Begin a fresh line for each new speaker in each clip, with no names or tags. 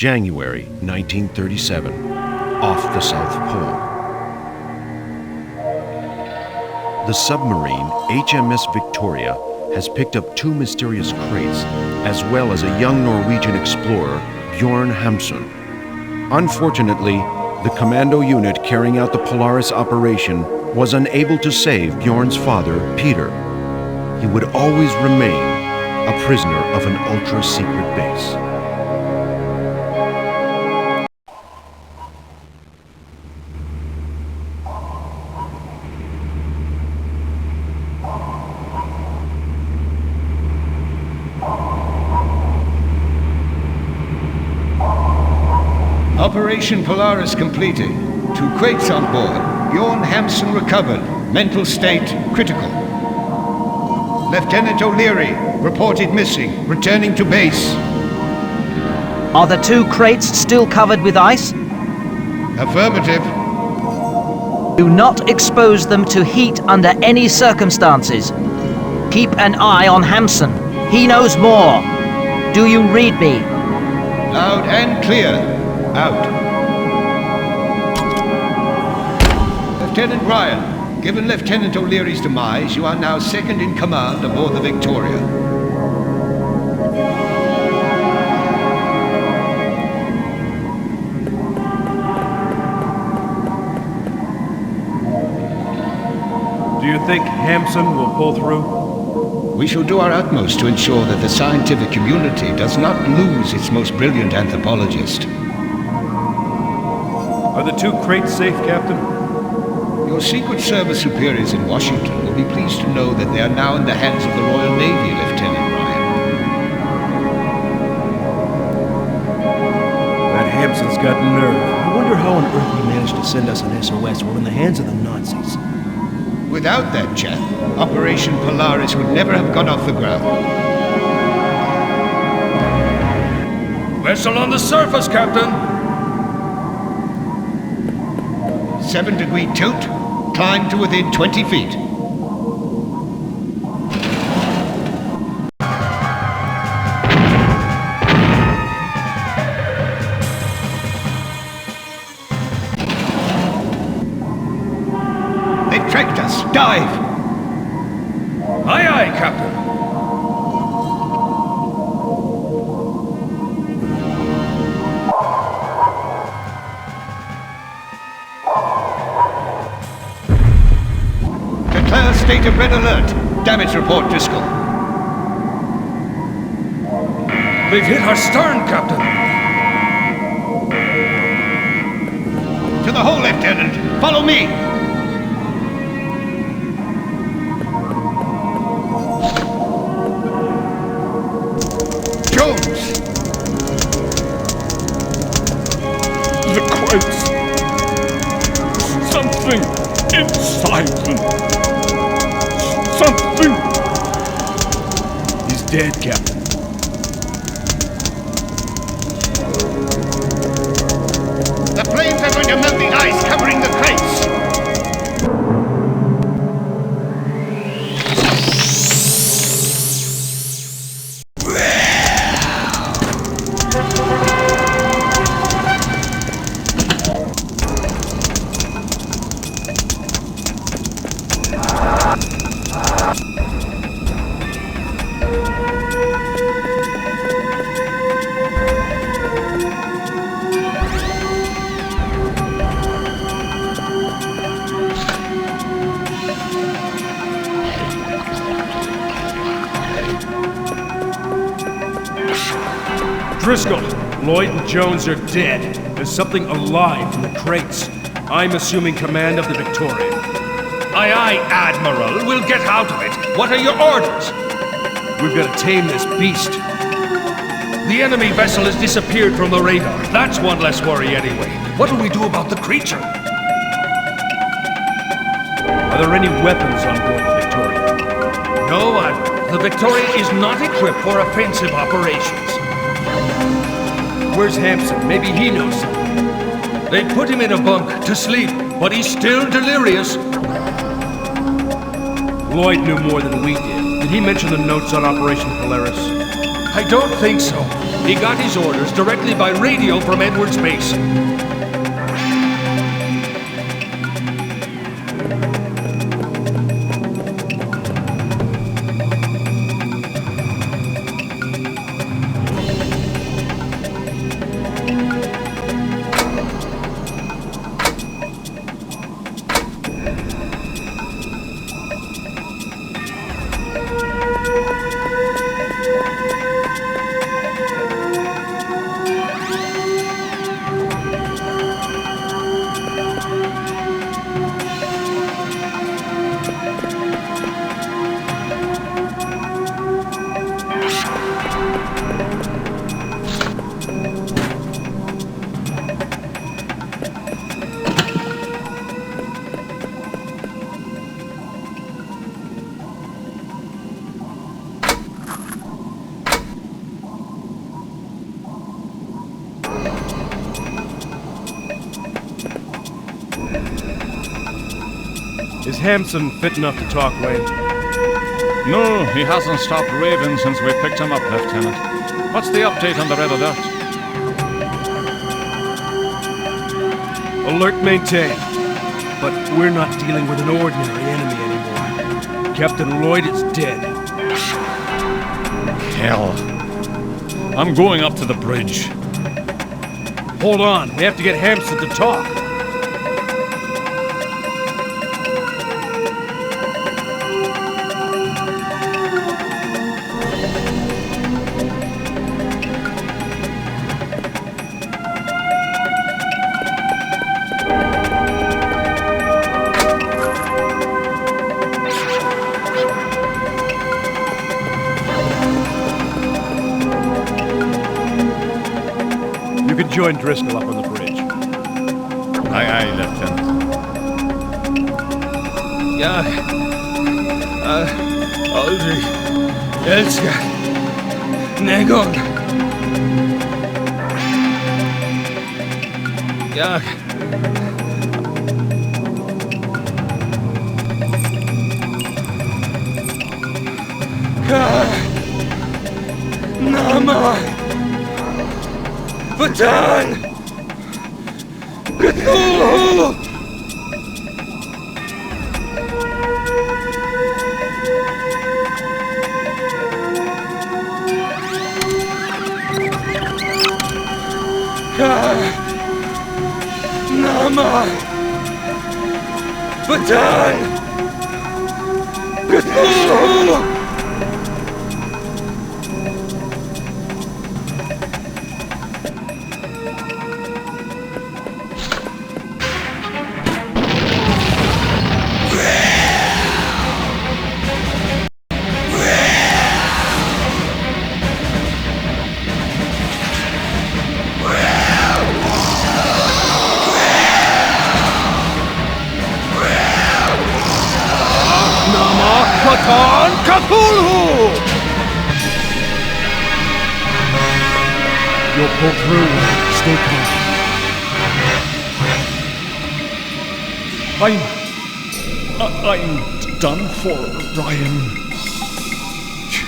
January 1937, off the South Pole. The submarine HMS Victoria has picked up 2 mysterious crates, as well as a young Norwegian explorer, Bjorn Hamsun. Unfortunately, the commando unit carrying out the Polaris operation was unable to save Bjorn's father, Peter. He would always remain a prisoner of an ultra-secret base.
Operation Polaris completed. 2 crates on board. Bjorn Hamsun recovered. Mental state critical. Lieutenant O'Leary reported missing. Returning to base.
Are the 2 crates still covered with ice?
Affirmative.
Do not expose them to heat under any circumstances. Keep an eye on Hamsun. He knows more. Do you read me?
Loud and clear. Out. Lieutenant Ryan, given Lieutenant O'Leary's demise, you are now second in command aboard the Victoria.
Do you think Hamsun will pull through?
We shall do our utmost to ensure that the scientific community does not lose its most brilliant anthropologist.
Are the 2 crates safe, Captain?
Your Secret Service superiors in Washington will be pleased to know that they are now in the hands of the Royal Navy, Lieutenant Ryan.
That Hamsun's got nerve. I wonder how on earth he managed to send us an SOS while in the hands of the Nazis.
Without that chap, Operation Polaris would never have got off the ground.
Vessel on the surface, Captain!
7-degree tilt, climb to within 20 feet. They've tracked us. Dive!
Aye, aye, Captain.
Declare state of red alert. Damage report, Driscoll.
They've hit our stern, Captain.
To the hole, Lieutenant. Follow me. Jones!
The crates. Something inside them. Something.
He's dead, Captain.
The flames are going to melt the ice covering the crates.
Driscoll, Lloyd and Jones are dead. There's something alive in the crates. I'm assuming command of the Victoria.
Aye, aye, Admiral. We'll get out of it. What are your orders?
We've got to tame this beast.
The enemy vessel has disappeared from the radar. That's one less worry anyway. What do we do about the creature?
Are there any weapons on board the Victoria?
No, Admiral. The Victoria is not equipped for offensive operations.
Where's Hamsun? Maybe he knows something.
They put him in a bunk to sleep, but he's still delirious.
Lloyd knew more than we did. Did he mention the notes on Operation Polaris?
I don't think so. He got his orders directly by radio from Edwards Base.
Is Hampson fit enough to talk, Wayne?
No, he hasn't stopped raving since we picked him up, Lieutenant. What's the update on the Red Alert?
Alert maintained. But we're not dealing with an ordinary enemy anymore. Captain Lloyd is dead.
Hell. I'm going up to the bridge.
Hold on, we have to get Hampson to talk. You can join Driscoll up on the bridge.
Aye, aye, Lieutenant.
Ja, Aldrich, Elska, Negon. Ja. Nama. Vatan. Cthulhu. Nama. Vatan. Cthulhu. Cthulhu!
You'll pull through. Stay calm.
I'm done for, Ryan.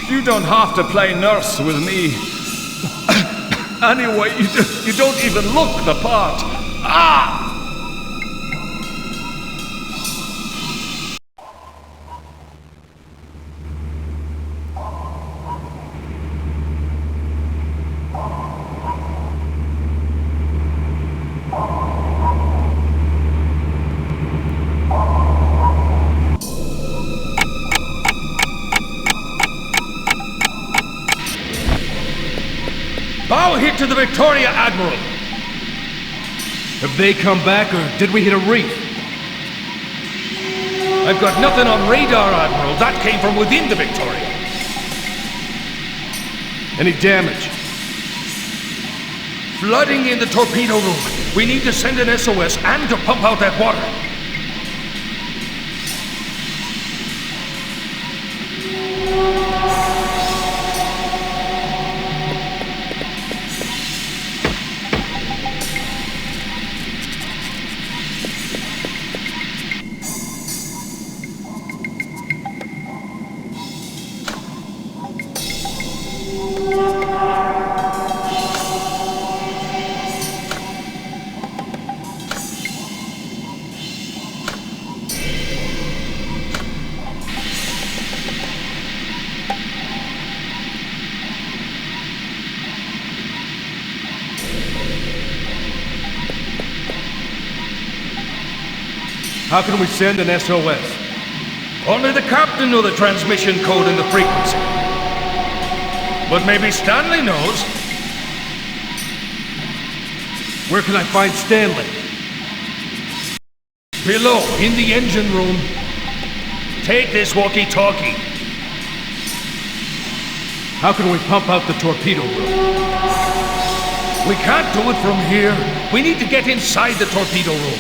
You don't have to play nurse with me. Anyway, you don't even look the part. Ah!
Bow hit to the Victoria, Admiral!
Have they come back, or did we hit a reef?
I've got nothing on radar, Admiral. That came from within the Victoria.
Any damage?
Flooding in the torpedo room. We need to send an SOS and to pump out that water.
How can we send an SOS?
Only the captain knew the transmission code and the frequency. But maybe Stanley knows.
Where can I find Stanley?
Below, in the engine room. Take this walkie-talkie.
How can we pump out the torpedo room?
We can't do it from here. We need to get inside the torpedo room.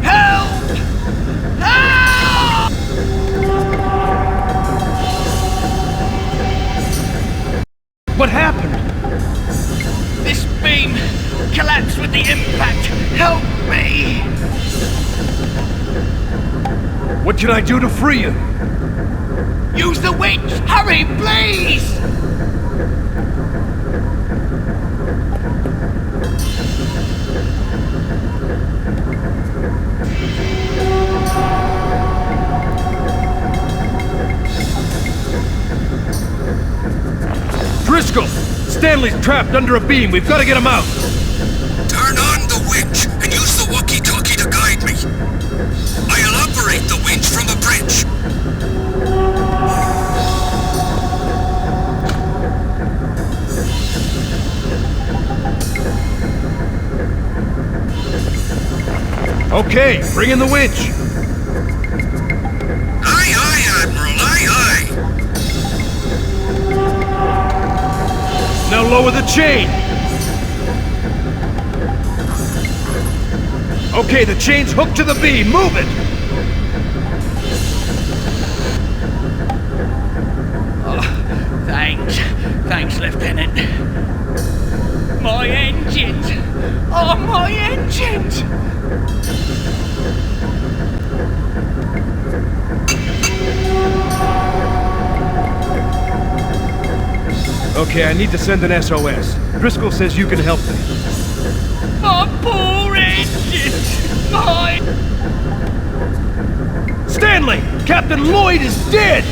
Help! Help!
What happened?
This beam collapsed with the impact. Help me!
What can I do to free you?
Use the winch! Hurry, please!
Driscoll! Stanley's trapped under a beam. We've got to get him out.
Turn on the winch and use the walkie-talkie to guide me. I'll operate the winch from a bridge.
Okay, bring in the winch.
Aye, aye, Admiral, aye, aye.
Now lower the chain. Okay, the chain's hooked to the beam. Move it.
Thanks, Lieutenant. My engines! Oh, my engines!
Okay, I need to send an SOS. Driscoll says you can help me.
My poor engines! My...
Stanley! Captain Lloyd is dead!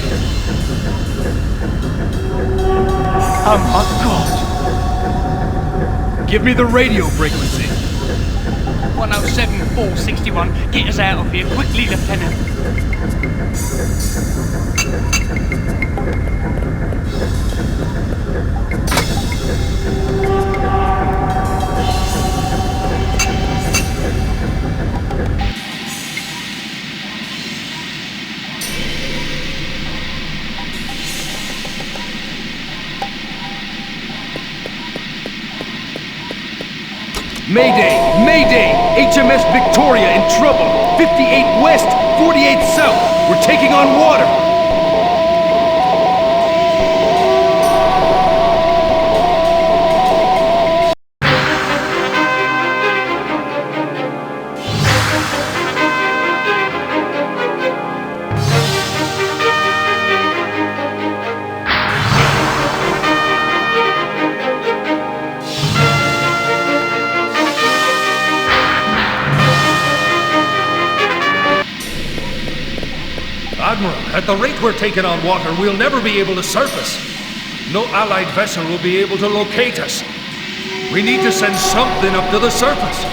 Oh, my God!
Give me the radio frequency.
107.461. Get us out of here quickly, Lieutenant.
Mayday! Mayday! HMS Victoria in trouble! 58 west, 48 south! We're taking on water!
Admiral, at the rate we're taking on water, we'll never be able to surface. No Allied vessel will be able to locate us. We need to send something up to the surface.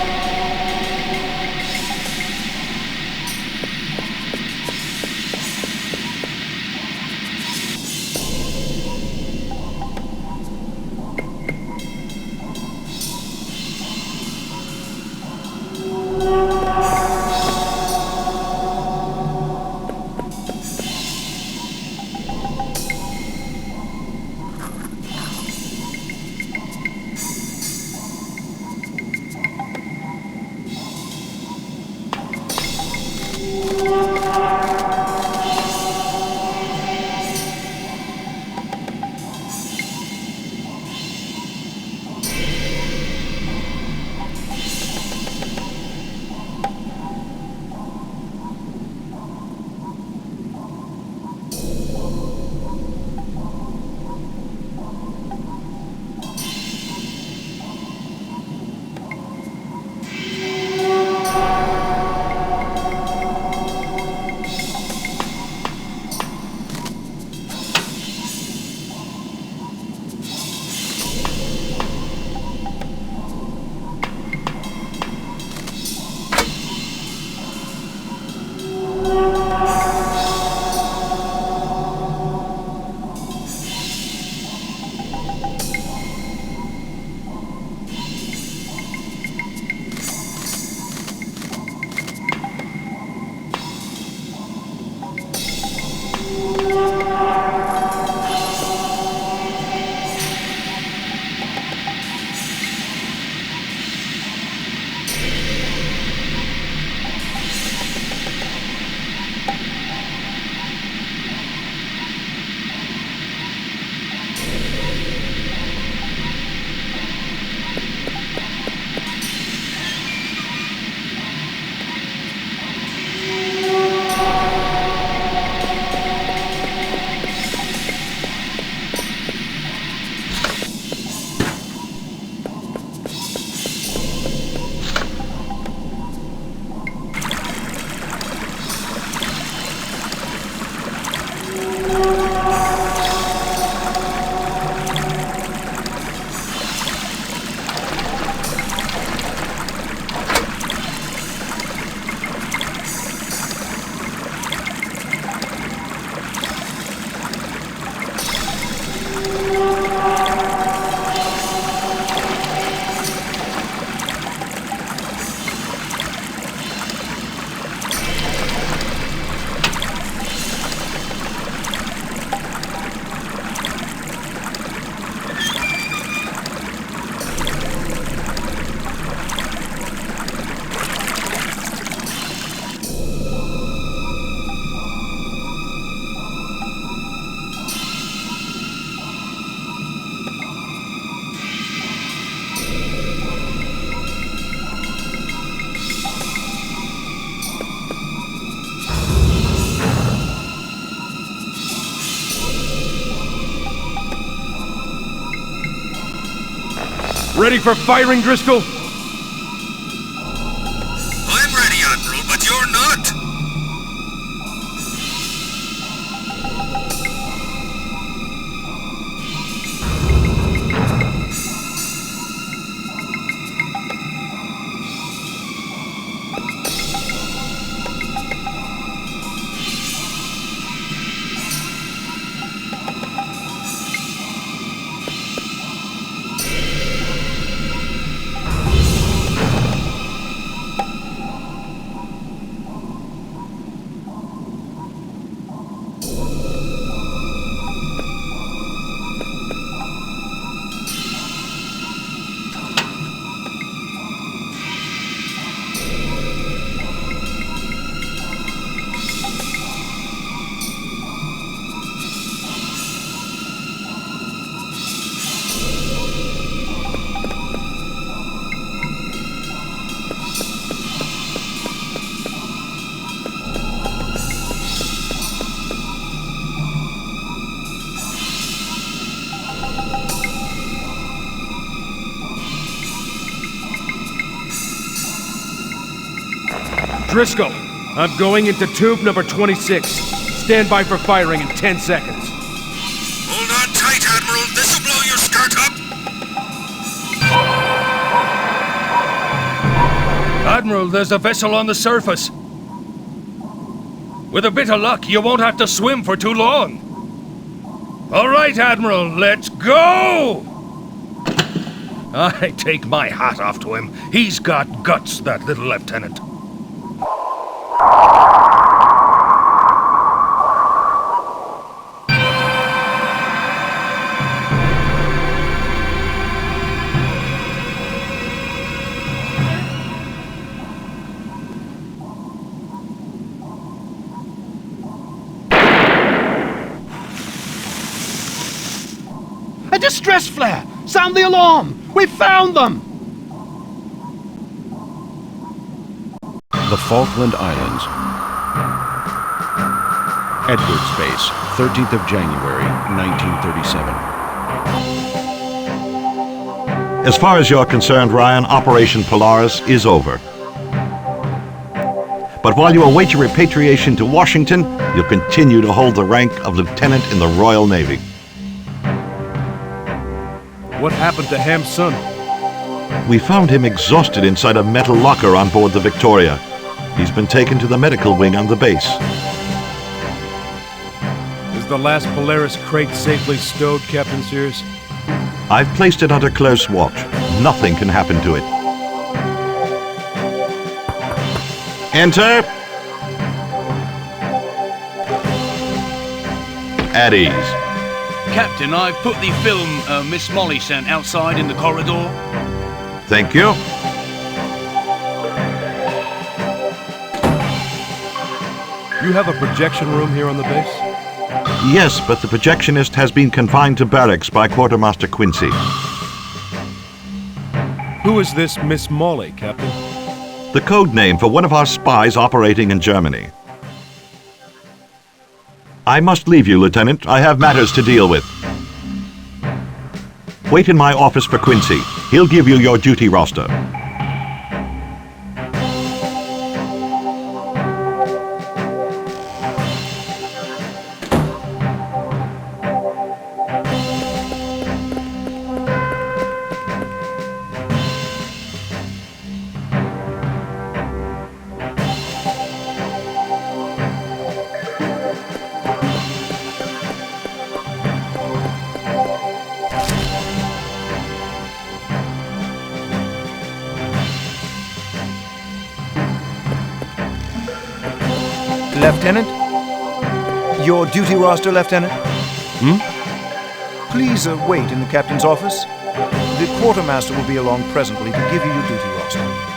Ready for firing, Driscoll?
I'm ready, Admiral, but you're not.
Driscoll, I'm going into tube number 26. Stand by for firing in 10 seconds.
Hold on tight, Admiral. This'll blow your skirt up.
Admiral, there's a vessel on the surface. With a bit of luck, you won't have to swim for too long. All right, Admiral, let's go! I take my hat off to him. He's got guts, that little lieutenant.
A distress flare! Sound the alarm! We found them!
The Falkland Islands. Edwards Base, 13th of January, 1937.
As far as you're concerned, Ryan, Operation Polaris is over. But while you await your repatriation to Washington, you'll continue to hold the rank of lieutenant in the Royal Navy.
What happened to Ham's son?
We found him exhausted inside a metal locker on board the Victoria. He's been taken to the medical wing on the base.
Is the last Polaris crate safely stowed, Captain Sears?
I've placed it under close watch. Nothing can happen to it. Enter. At ease.
Captain, I've put the film Miss Molly sent outside in the corridor.
Thank you.
You have a projection room here on the base?
Yes, but the projectionist has been confined to barracks by Quartermaster Quincy.
Who is this Miss Molly, Captain?
The code name for one of our spies operating in Germany. I must leave you, Lieutenant. I have matters to deal with. Wait in my office for Quincy. He'll give you your duty roster.
Lieutenant? Your duty roster, Lieutenant? Please wait in the captain's office. The quartermaster will be along presently to give you your duty roster.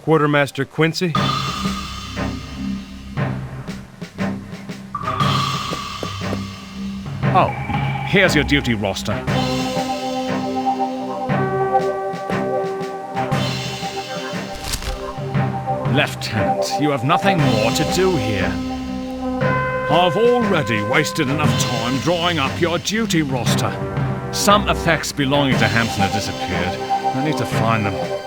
Quartermaster Quincy?
Oh, here's your duty roster. Lieutenant, you have nothing more to do here. I've already wasted enough time drawing up your duty roster. Some effects belonging to Hampson have disappeared. I need to find them.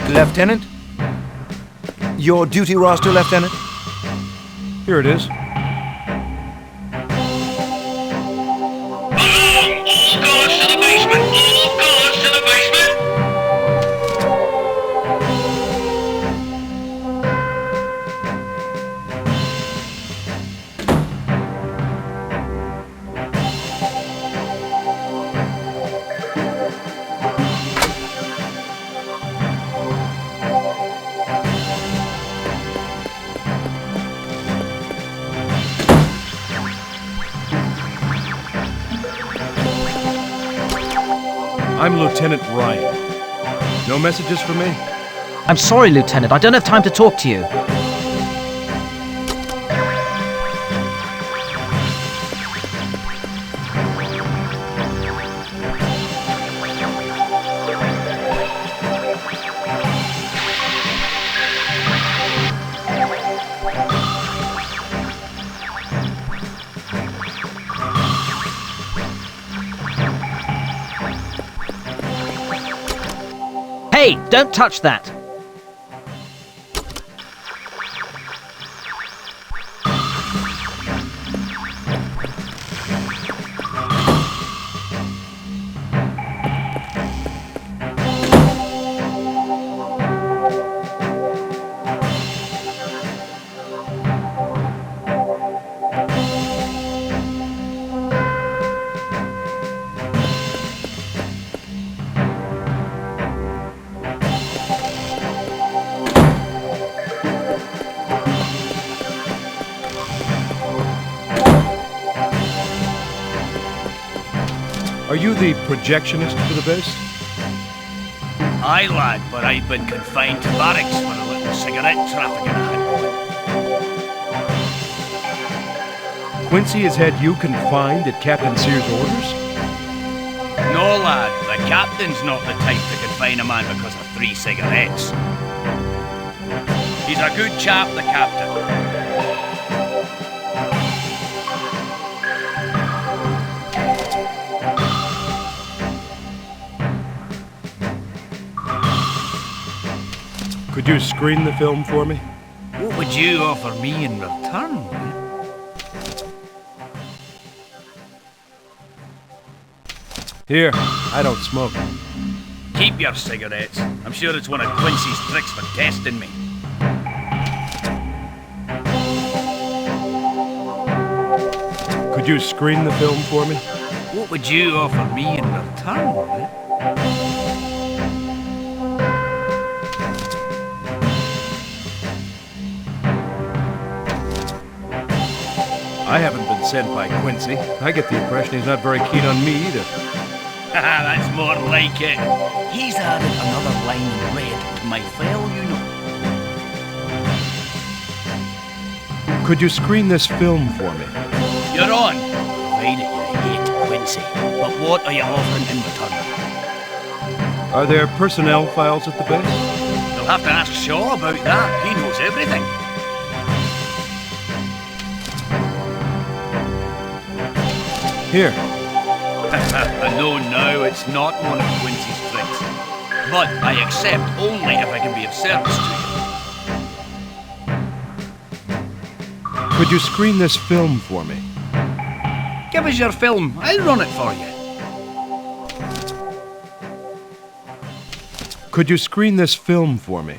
Lieutenant? Your duty roster, Lieutenant?
Here it is. I'm Lieutenant Ryan. No messages for me?
I'm sorry, Lieutenant. I don't have time to talk to you. Hey, don't touch that!
Are you the projectionist for the base?
Aye, lad, but I've been confined to barracks for a little cigarette trafficking I had going.
Quincy has had you confined at Captain Sears' orders?
No, lad, the captain's not the type to confine a man because of 3 cigarettes. He's a good chap, the captain.
Could you screen the film for me?
What would you offer me in return?
Here, I don't smoke.
Keep your cigarettes. I'm sure it's one of Quincy's tricks for testing me.
Could you screen the film for me?
What would you offer me in return?
I haven't been sent by Quincy. I get the impression he's not very keen on me either.
That's more like it. He's added another line in red to my file, you know.
Could you screen this film for me?
You're on. Provided you hate Quincy. But what are you offering in return?
Are there personnel files at the base?
You'll have to ask Shaw about that. He knows everything.
Here.
No, it's not one of Quincy's tricks. But I accept only if I can be of service to you.
Could you screen this film for me?
Give us your film. I'll run it for you.
Could you screen this film for me?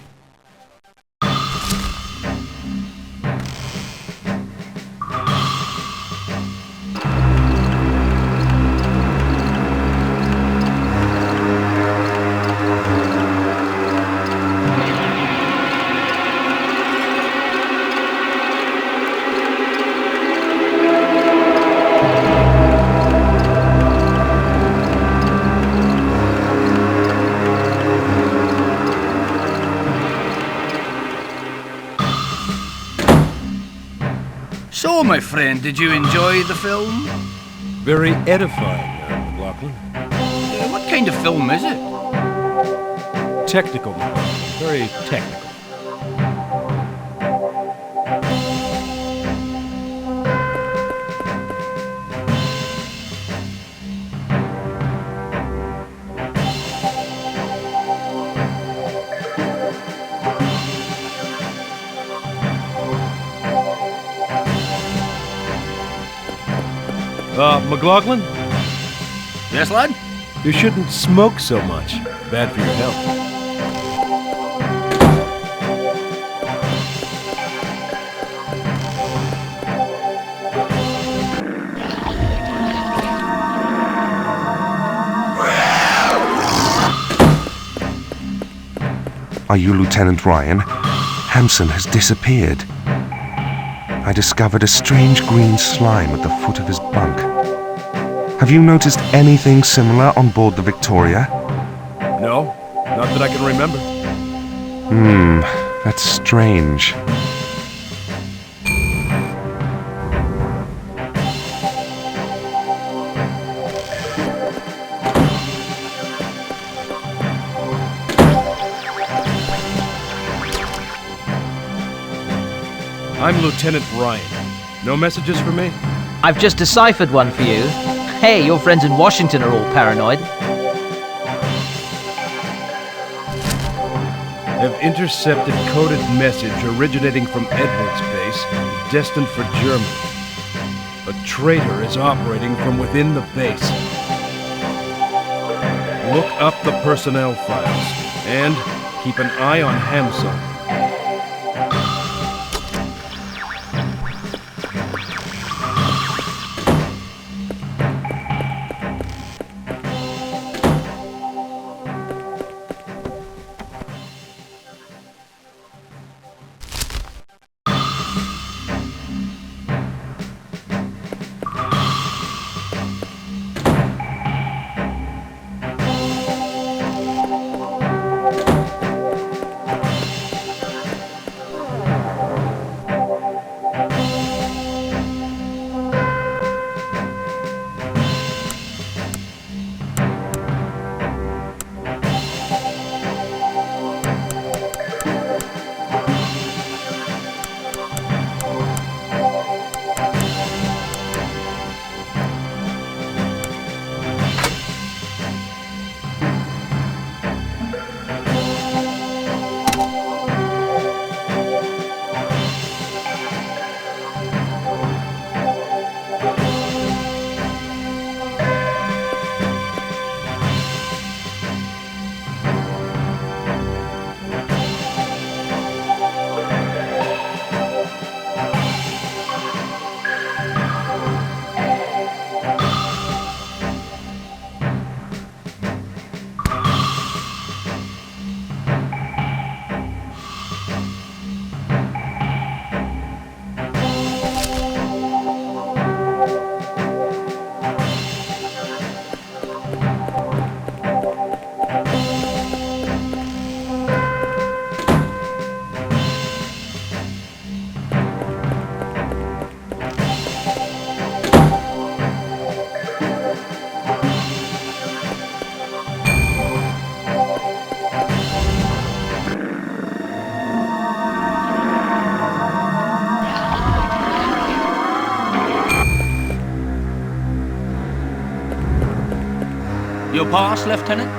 So, my friend, did you enjoy the film?
Very edifying, McLaughlin.
What kind of film is it?
Technical, McLaughlin. Very technical. McLaughlin?
Yes, lad?
You shouldn't smoke so much. Bad for your health.
Are you Lieutenant Ryan? Hampson has disappeared. I discovered a strange green slime at the foot of his bunk. Have you noticed anything similar on board the Victoria?
No, not that I can remember.
That's strange.
I'm Lieutenant Ryan. No messages for me?
I've just deciphered one for you. Hey, your friends in Washington are all paranoid.
Have intercepted coded message originating from Edwards Base, destined for Germany. A traitor is operating from within the base. Look up the personnel files, and keep an eye on Hampson.
Your pass, Lieutenant?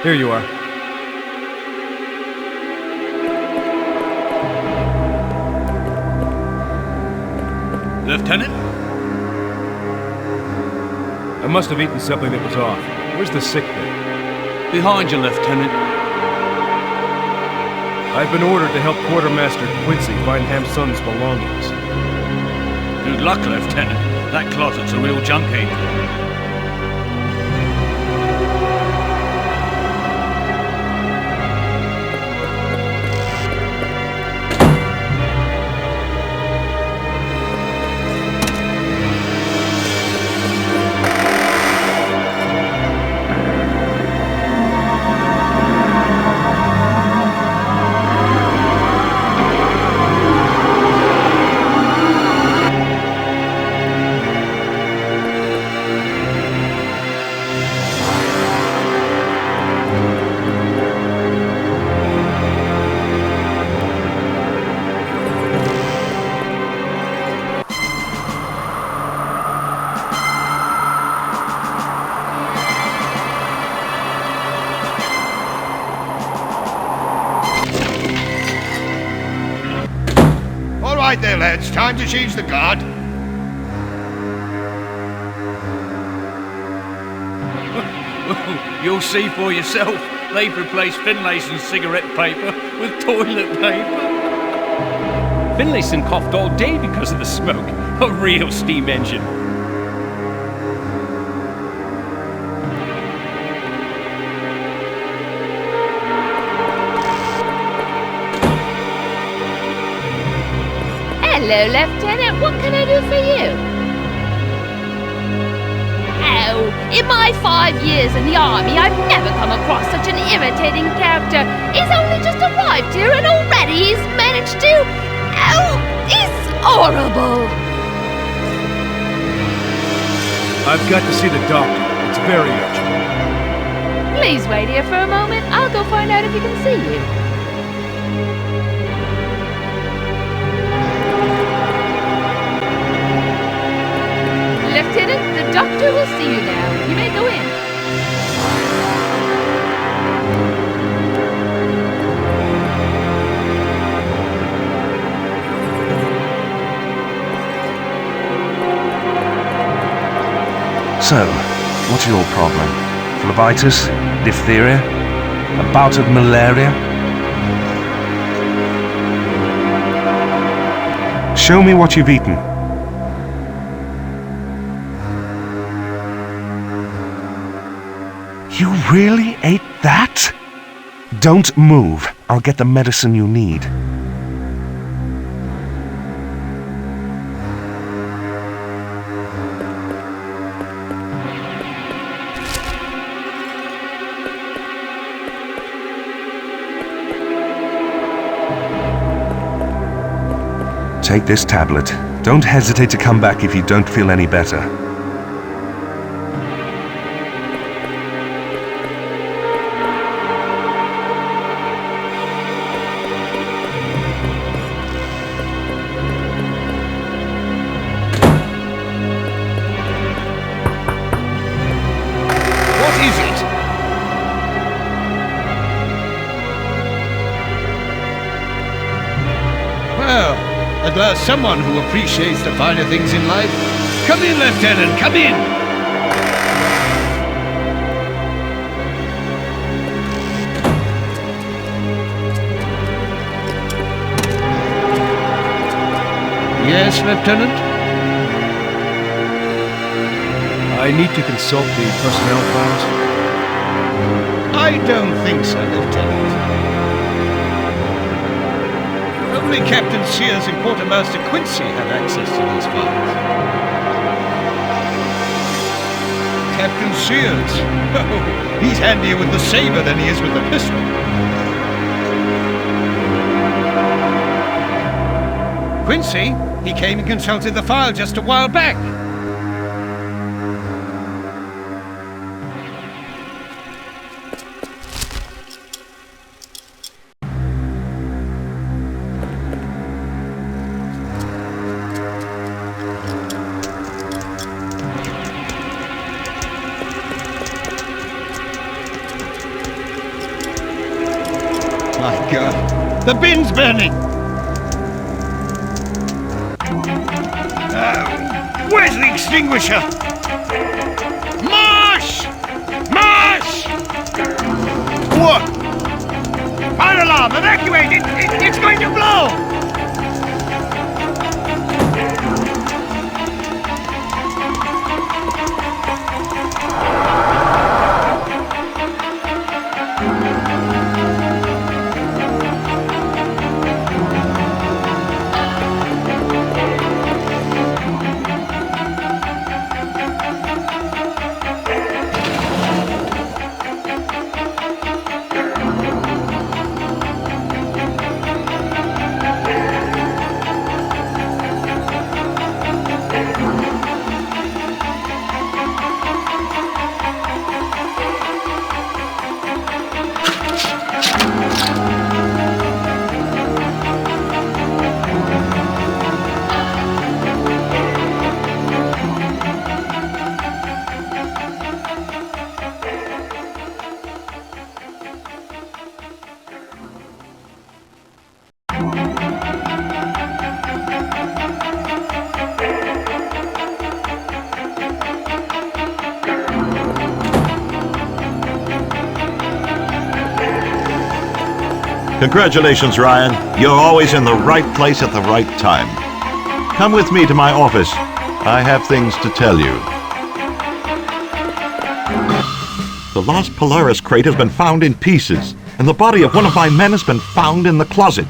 Here you are.
Lieutenant?
I must have eaten something that was off. Where's the sick bay?
Behind you, Lieutenant.
I've been ordered to help Quartermaster Quincy find Hampson's belongings.
Good luck, Lieutenant. That closet's a real junk heap.
right there, lads. Time to change the guard.
You'll see for yourself. They've replaced Finlayson's cigarette paper with toilet paper.
Finlayson coughed all day because of the smoke. A real steam engine.
Hello, Lieutenant. What can I do for you? Oh, in my 5 years in the army, I've never come across such an irritating character. He's only just arrived here and already he's managed to... Oh, it's horrible.
I've got to see the doctor. It's very urgent.
Please wait here for a moment. I'll go find out if he can see you. Lieutenant, the doctor will see you now. You may go in.
So, what's your problem? Phlebitis? Diphtheria? A bout of malaria? Show me what you've eaten. You really ate that? Don't move. I'll get the medicine you need. Take this tablet. Don't hesitate to come back if you don't feel any better.
What is it? Well, at last someone who appreciates the finer things in life. Come in, Lieutenant, come in! Yes, Lieutenant?
I need to consult the personnel files.
I don't think so, Lieutenant. Only Captain Sears and Quartermaster Quincy have access to these files. Captain Sears? Oh, he's handier with the saber than he is with the pistol. Quincy? He came and consulted the file just a while back. My God, the bin's burning! Where's the extinguisher? Marsh! Marsh! What? Fire alarm! Evacuate! It's going to blow!
Congratulations, Ryan. You're always in the right place at the right time. Come with me to my office. I have things to tell you. The lost Polaris crate has been found in pieces, and the body of one of my men has been found in the closet.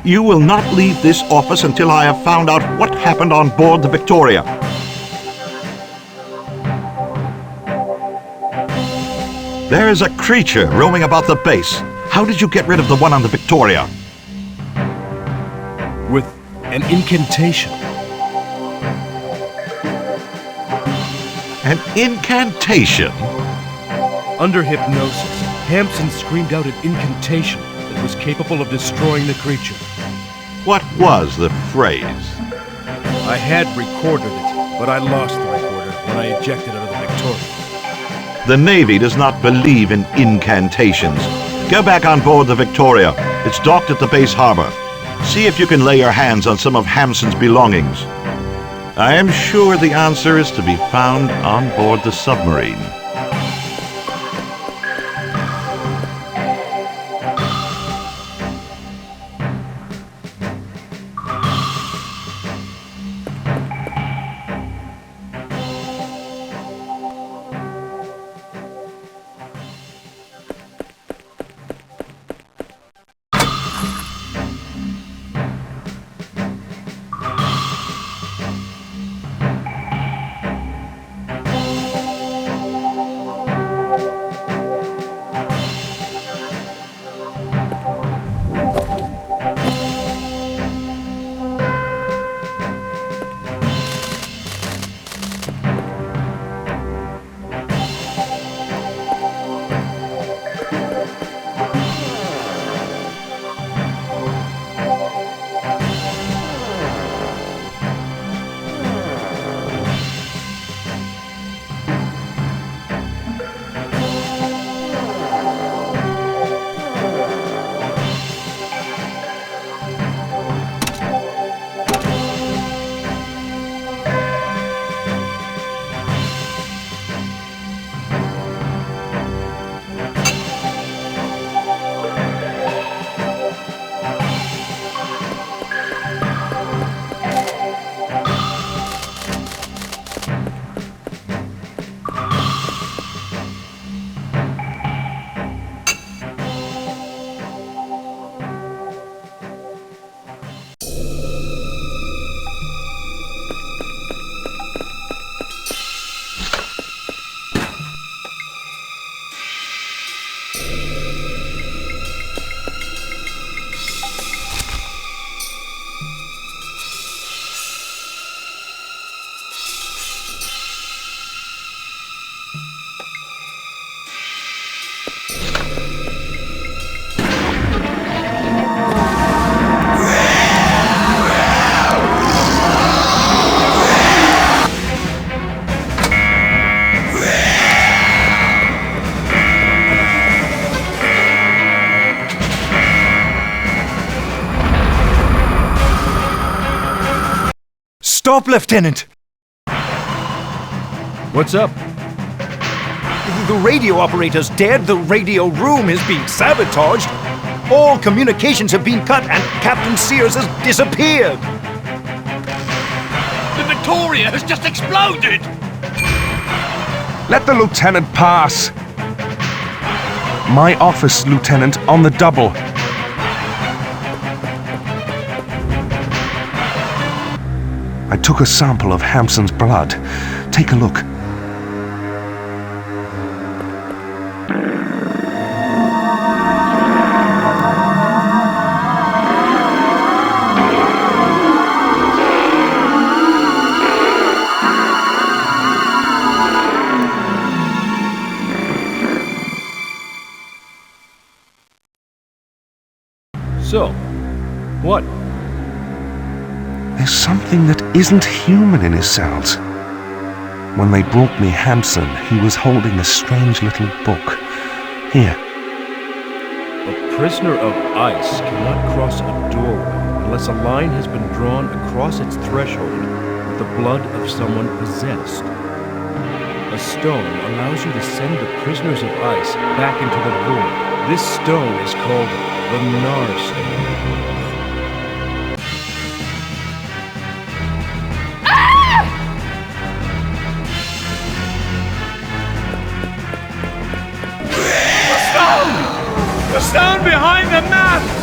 You will not leave this office until I have found out what happened on board the Victoria. There is a creature roaming about the base. How did you get rid of the one on the Victoria?
With an incantation.
An incantation?
Under hypnosis, Hampson screamed out an incantation that was capable of destroying the creature.
What was the phrase?
I had recorded it, but I lost the recorder when I ejected out of the Victoria.
The Navy does not believe in incantations. Go back on board the Victoria. It's docked at the base harbor. See if you can lay your hands on some of Hampson's belongings. I am sure the answer is to be found on board the submarine.
Stop, Lieutenant!
What's up?
The radio operator's dead, the radio room is being sabotaged, all communications have been cut, and Captain Sears has disappeared!
The Victoria has just exploded!
Let the lieutenant pass! My office, Lieutenant, on the double. I took a sample of Hampson's blood. Take a look.
So, what?
There's something that isn't human in his cells. When they brought me Hampson, he was holding a strange little book. Here.
A prisoner of ice cannot cross a doorway unless a line has been drawn across its threshold with the blood of someone possessed. A stone allows you to send the prisoners of ice back into the void This stone is called the Nar Stone.
The stone behind the map!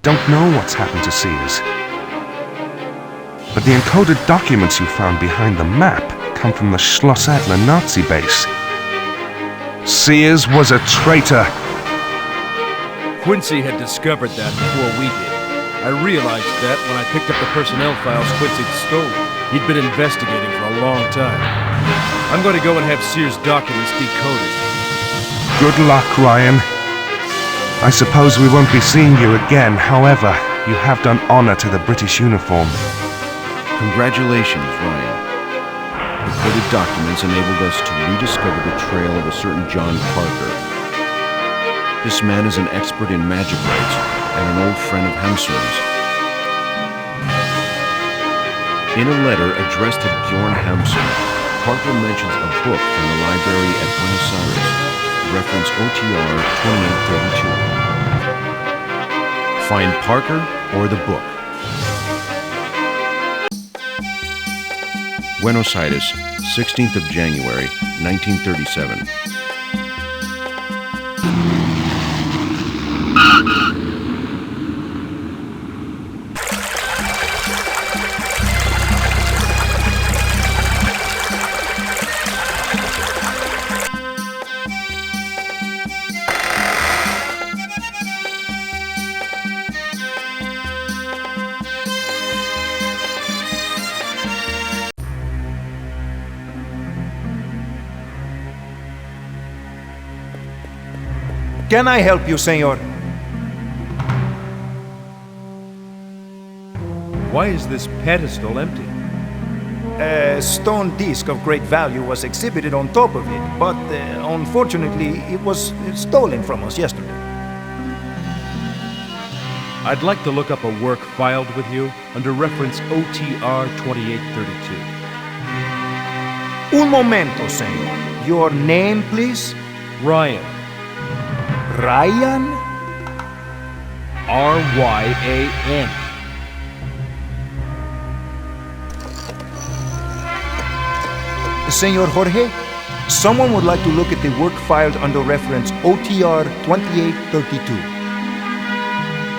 Don't know what's happened to Sears. But the encoded documents you found behind the map come from the Schloss Adler Nazi base. Sears was a traitor.
Quincy had discovered that before we did. I realized that when I picked up the personnel files Quincy had stolen. He'd been investigating for a long time. I'm going to go and have Sears' documents decoded.
Good luck, Ryan. I suppose we won't be seeing you again, however, you have done honor to the British uniform.
Congratulations, Ryan. The coded documents enabled us to rediscover the trail of a certain John Parker. This man is an expert in magic rites and an old friend of Hamsun's. In a letter addressed to Bjorn Hamsun, Parker mentions a book from the library at Buenos Aires, reference OTR 2832. Find Parker or the book. Buenos Aires, 16th of January, 1937.
Can I help you, senor?
Why is this pedestal empty?
A stone disc of great value was exhibited on top of it, but unfortunately it was stolen from us yesterday.
I'd like to look up a work filed with you under reference OTR 2832.
Un momento, senor. Your name, please?
Ryan.
Ryan?
R-Y-A-N.
Senor Jorge, someone would like to look at the work filed under reference OTR 2832.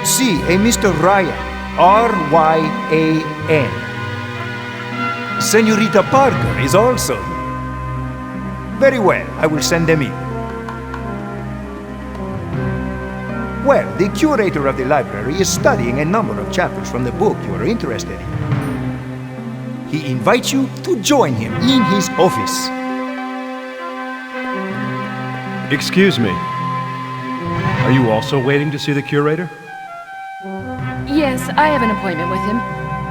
See, a Mr. Ryan, R-Y-A-N. Senorita Parker is also here. Very well, I will send them in. Well, the curator of the library is studying a number of chapters from the book you are interested in. He invites you to join him in his office.
Excuse me. Are you also waiting to see the curator?
Yes, I have an appointment with him.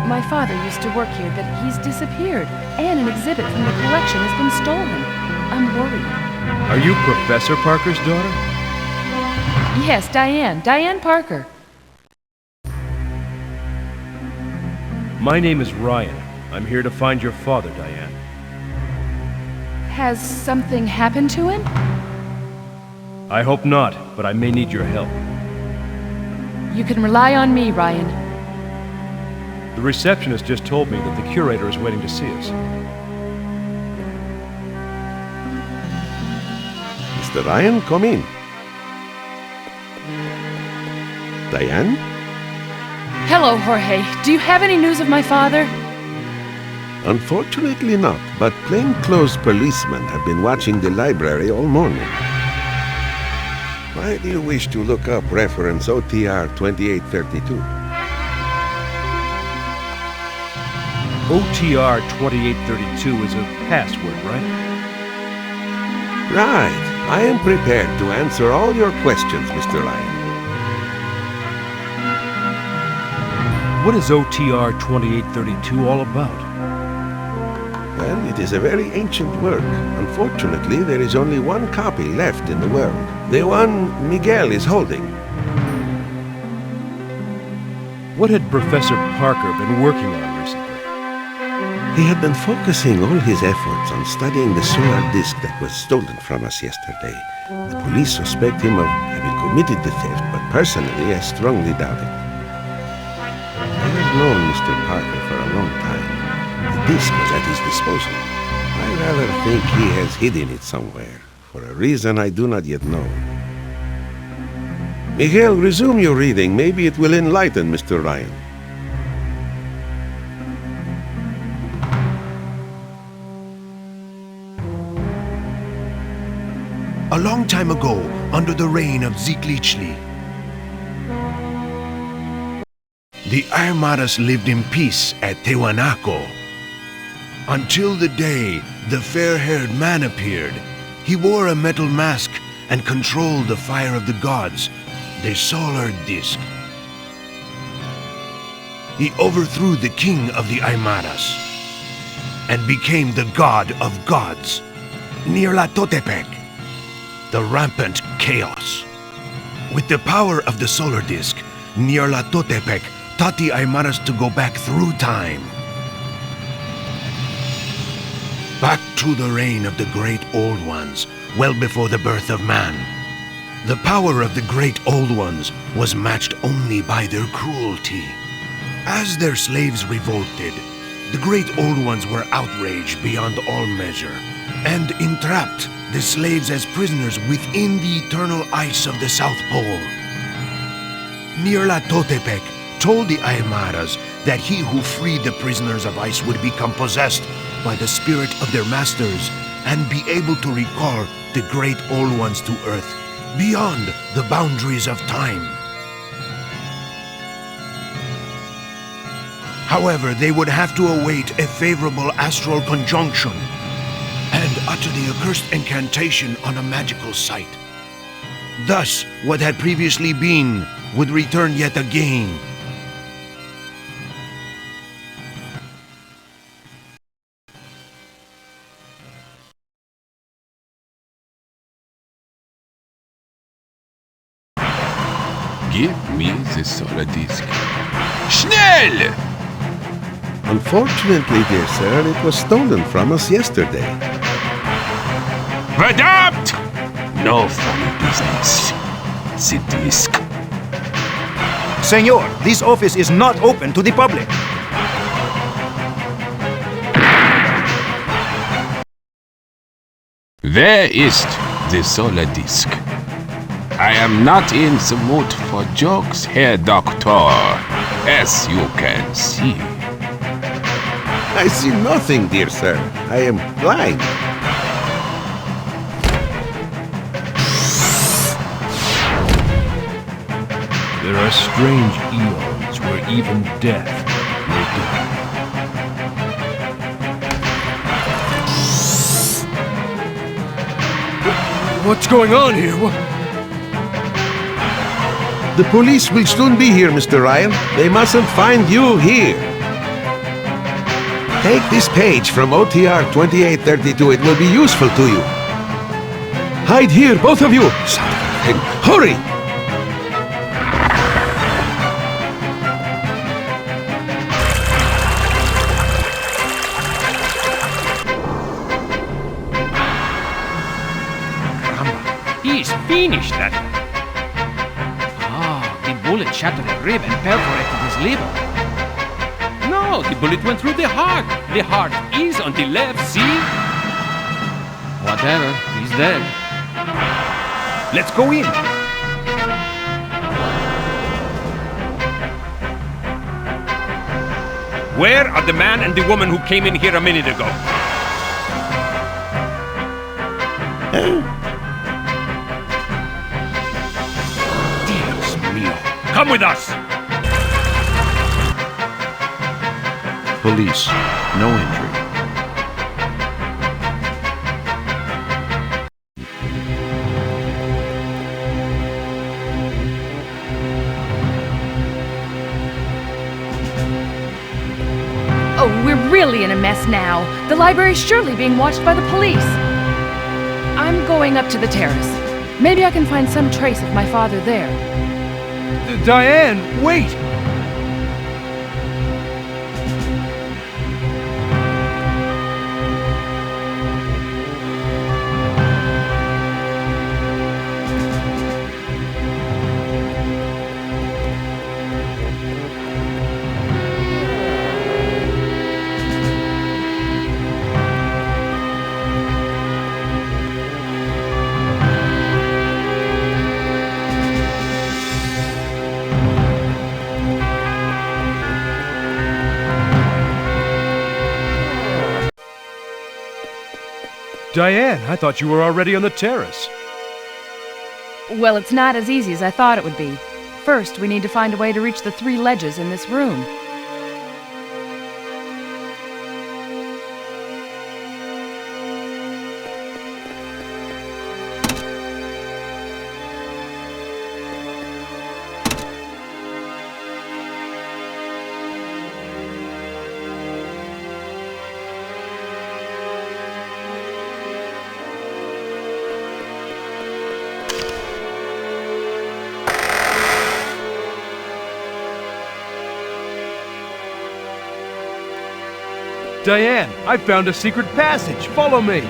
My father used to work here, but he's disappeared, and an exhibit from the collection has been stolen. I'm worried.
Are you Professor Parker's daughter?
Yes, Diane Parker.
My name is Ryan. I'm here to find your father, Diane.
Has something happened to him?
I hope not, but I may need your help.
You can rely on me, Ryan.
The receptionist just told me that the curator is waiting to see us.
Mr. Ryan, come in. Diane?
Hello, Jorge. Do you have any news of my father?
Unfortunately not, but plainclothes policemen have been watching the library all morning. Why do you wish to look up reference OTR 2832?
OTR 2832 is a password, right?
Right. I am prepared to answer all your questions, Mr. Ryan.
What is OTR 2832 all about?
Well, it is a very ancient work. Unfortunately, there is only one copy left in the world. The one Miguel is holding.
What had Professor Parker been working on recently?
He had been focusing all his efforts on studying the solar disk that was stolen from us yesterday. The police suspect him of having committed the theft, but personally, I strongly doubt it. I have known Mr. Parker for a long time. The disk was at his disposal. I rather think he has hidden it somewhere, for a reason I do not yet know. Miguel, resume your reading. Maybe it will enlighten Mr. Ryan.
A long time ago, under the reign of Ziklichli, the Armadas lived in peace at Tehuanaco. Until the day the fair-haired man appeared. He wore a metal mask and controlled the fire of the gods, the solar disk. He overthrew the king of the Aymaras and became the god of gods, Nyarlathotepec, the rampant chaos. With the power of the solar disk, Nyarlathotepec taught the Aymaras to go back through time. Back to the reign of the Great Old Ones, well before the birth of man. The power of the Great Old Ones was matched only by their cruelty. As their slaves revolted, the Great Old Ones were outraged beyond all measure, and entrapped the slaves as prisoners within the eternal ice of the South Pole. Nyarlathotepec told the Aymaras that he who freed the prisoners of ice would become possessed by the spirit of their masters and be able to recall the Great Old Ones to Earth beyond the boundaries of time. However, they would have to await a favorable astral conjunction and utter the accursed incantation on a magical site. Thus, what had previously been would return yet again.
Give me the solar disk. Schnell!
Unfortunately, dear sir, it was stolen from us yesterday.
Verdammt! No funny business. The disk.
Senor, this office is not open to the public.
Where ist the solar disk? I am not in the mood for jokes, Herr Doctor, as you can see.
I see nothing, dear sir. I am blind.
There are strange eons where even death may die. What's going on here?
The police will soon be here, Mr. Ryan. They mustn't find you here. Take this page from OTR 2832. It will be useful to you. Hide here, both of you. Hurry!
He's finished that. Ah, the bullet shattered a rib and perforated his liver. No, the bullet went through the heart. The heart is on the left, see? Whatever, he's dead.
Let's go in. Where are the man and the woman who came in here a minute ago? Dios mío. Come with us!
Police. No entry.
Oh, we're really in a mess now. The library's surely being watched by the police. I'm going up to the terrace. Maybe I can find some trace of my father there.
Diane, wait!
Diane, I thought you were already on the terrace.
Well, it's not as easy as I thought it would be. First, we need to find a way to reach the 3 ledges in this room.
Diane, I found a secret passage. Follow me.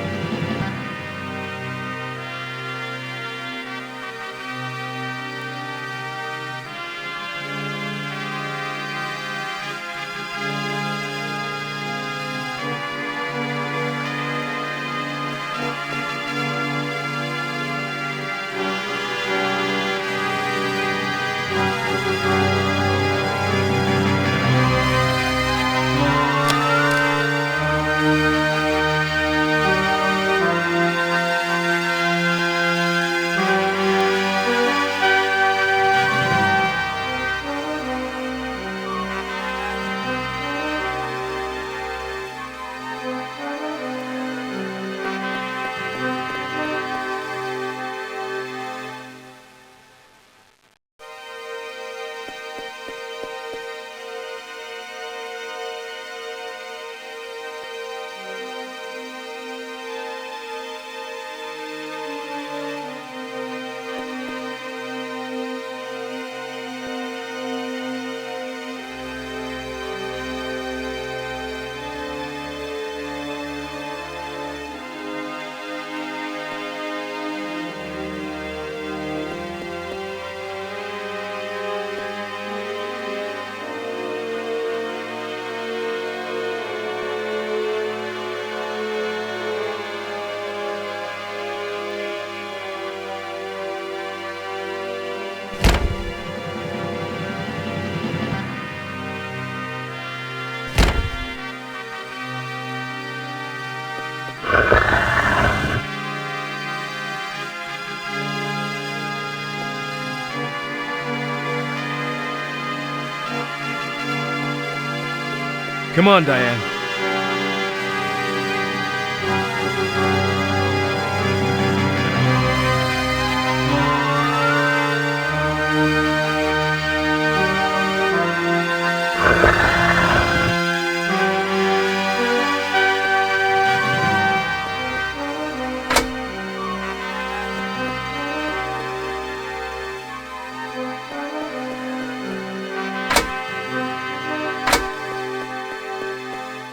Come on, Diane.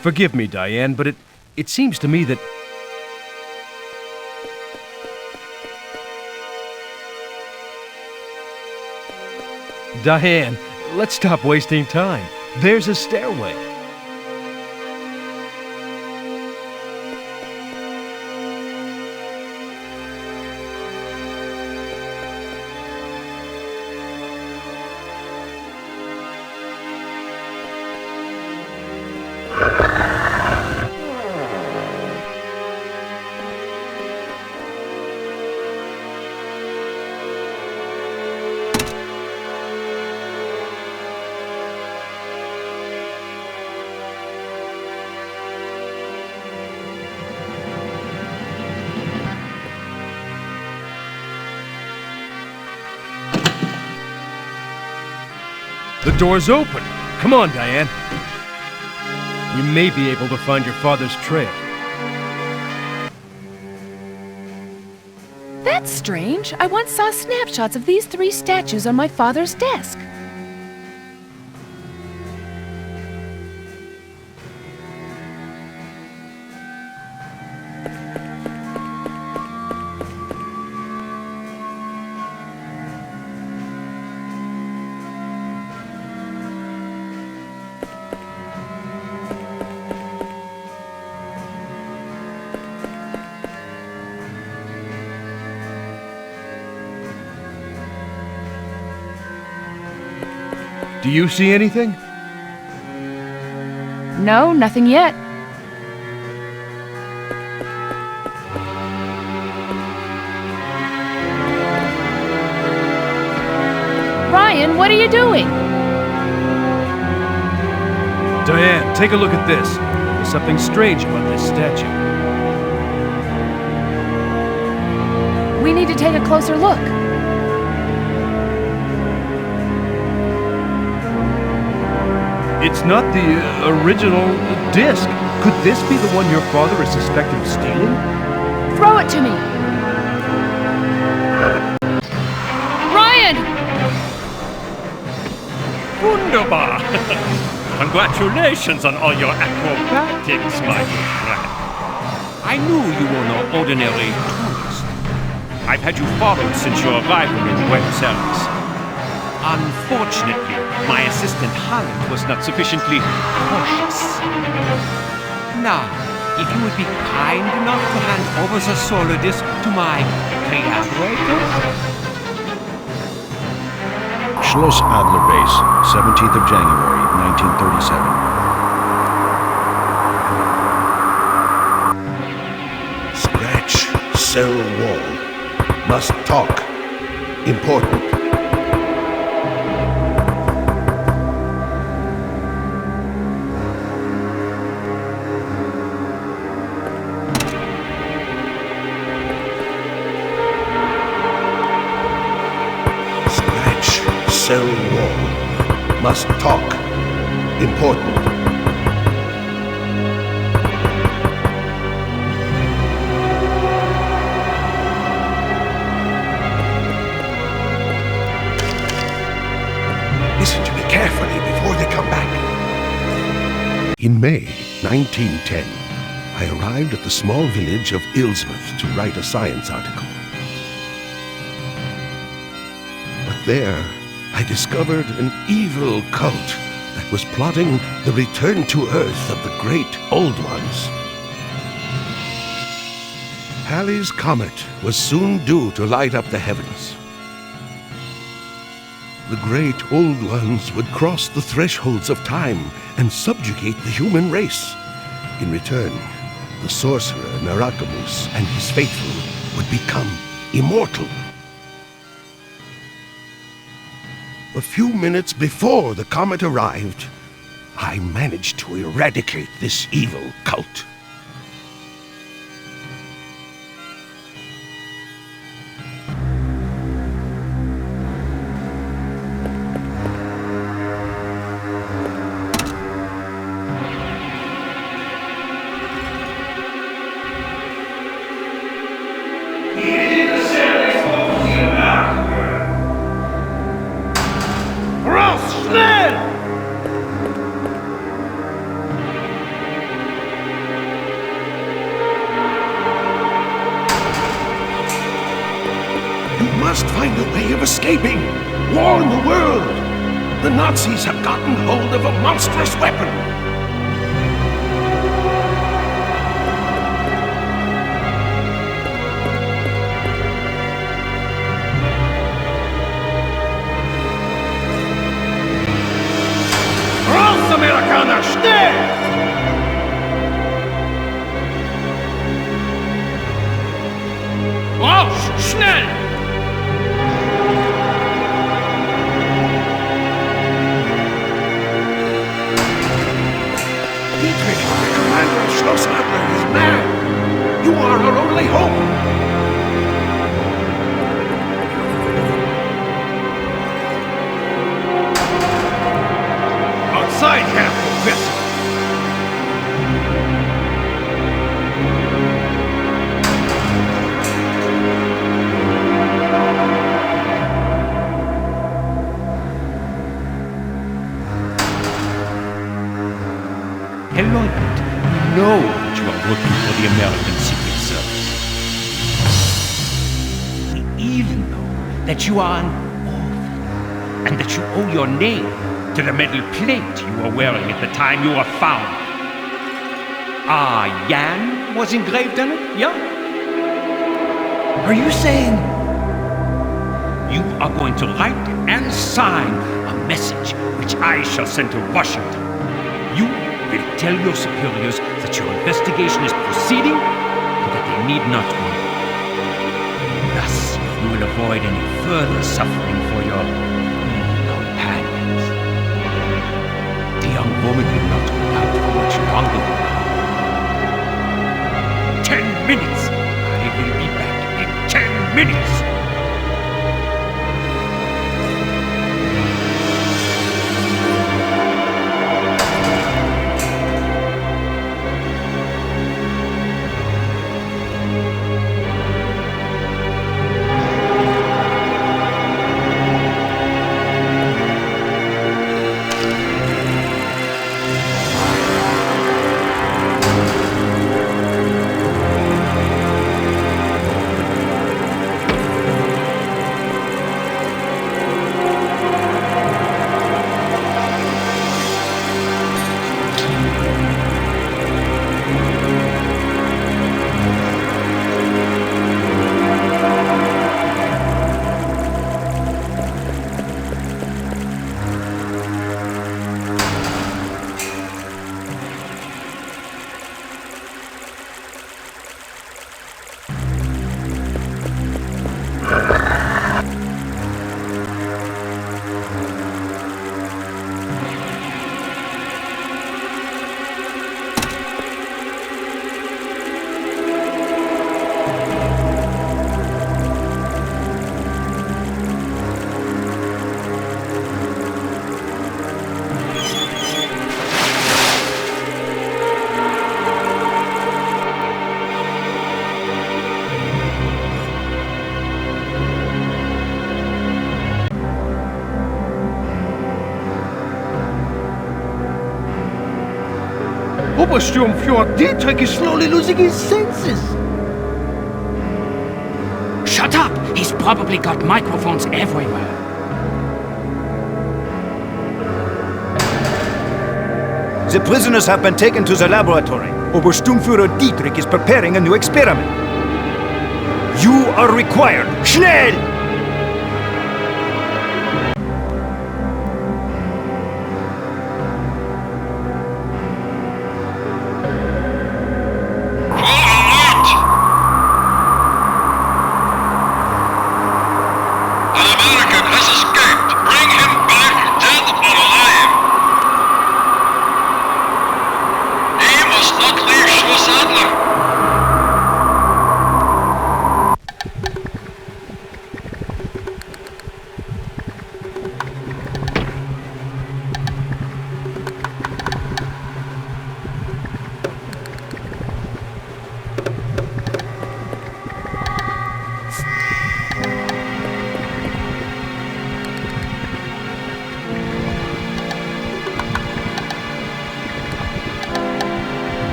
Forgive me, Diane, but it seems to me that... Diane, let's stop wasting time. There's a stairway. The door's open. Come on, Diane. We may be able to find your father's trail.
That's strange. I once saw snapshots of these three statues on my father's desk.
Do you see anything?
No, nothing yet. Ryan, what are you doing?
Diane, take a look at this. There's something strange about this statue.
We need to take a closer look.
It's not the original disc. Could this be the one your father is suspected of stealing?
Throw it to me. Ryan!
Wunderbar! Congratulations on all your acrobatics, my good friend. I knew you were no ordinary tourist. I've had you followed since your arrival in Buenos Aires. Unfortunately, my assistant Holland was not sufficiently cautious. Now, if you would be kind enough to hand over the solar disk to my collaborator.
Schloss Adler Base, 17th of January, 1937.
Scratch, cell wall. Must talk. Important. Cell wall. Must talk. Important. Listen to me carefully before they come back. In May 1910, I arrived at the small village of Ilsmouth to write a science article. But there, I discovered an evil cult that was plotting the return to Earth of the great Old Ones. Halley's Comet was soon due to light up the heavens. The great Old Ones would cross the thresholds of time and subjugate the human race. In return, the sorcerer Narakamus and his faithful would become immortal. A few minutes before the comet arrived, I managed to eradicate this evil cult. Must find a way of escaping. Warn the world. The Nazis have gotten hold of a monstrous weapon.
Raus, Amerikaner, schnell!
Raus, schnell!
Schloss Adler is mad! You are our only hope!
Outside, Herr Professor!
Hello, know that you are working for the American Secret Service. We even know that you are an orphan, and that you owe your name to the metal plate you were wearing at the time you were found. Jan was engraved on it, yeah? Are you saying you are going to write and sign a message which I shall send to Washington? You will tell your superiors that your investigation is proceeding and that they need not worry. Thus, you will avoid any further suffering for your companions. The young woman will not go out for much longer than now. 10 minutes! I will be back in 10 minutes!
Obersturmführer Dietrich is slowly losing his senses.
Shut up! He's probably got microphones everywhere.
The prisoners have been taken to the laboratory. Obersturmführer Dietrich is preparing a new experiment. You are required. Schnell!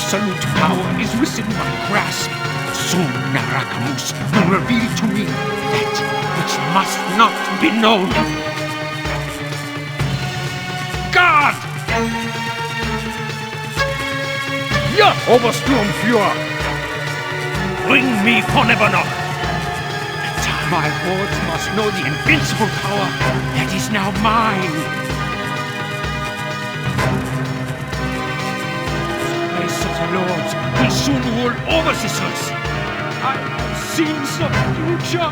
Absolute power is within my grasp. Soon Narakamus will reveal to me that which must not be known. God!
Ja, Obersturmführer!
Bring me Vonnebernoch! My hordes must know the invincible power that is now mine. Lords will soon rule over this earth. I have seen the future.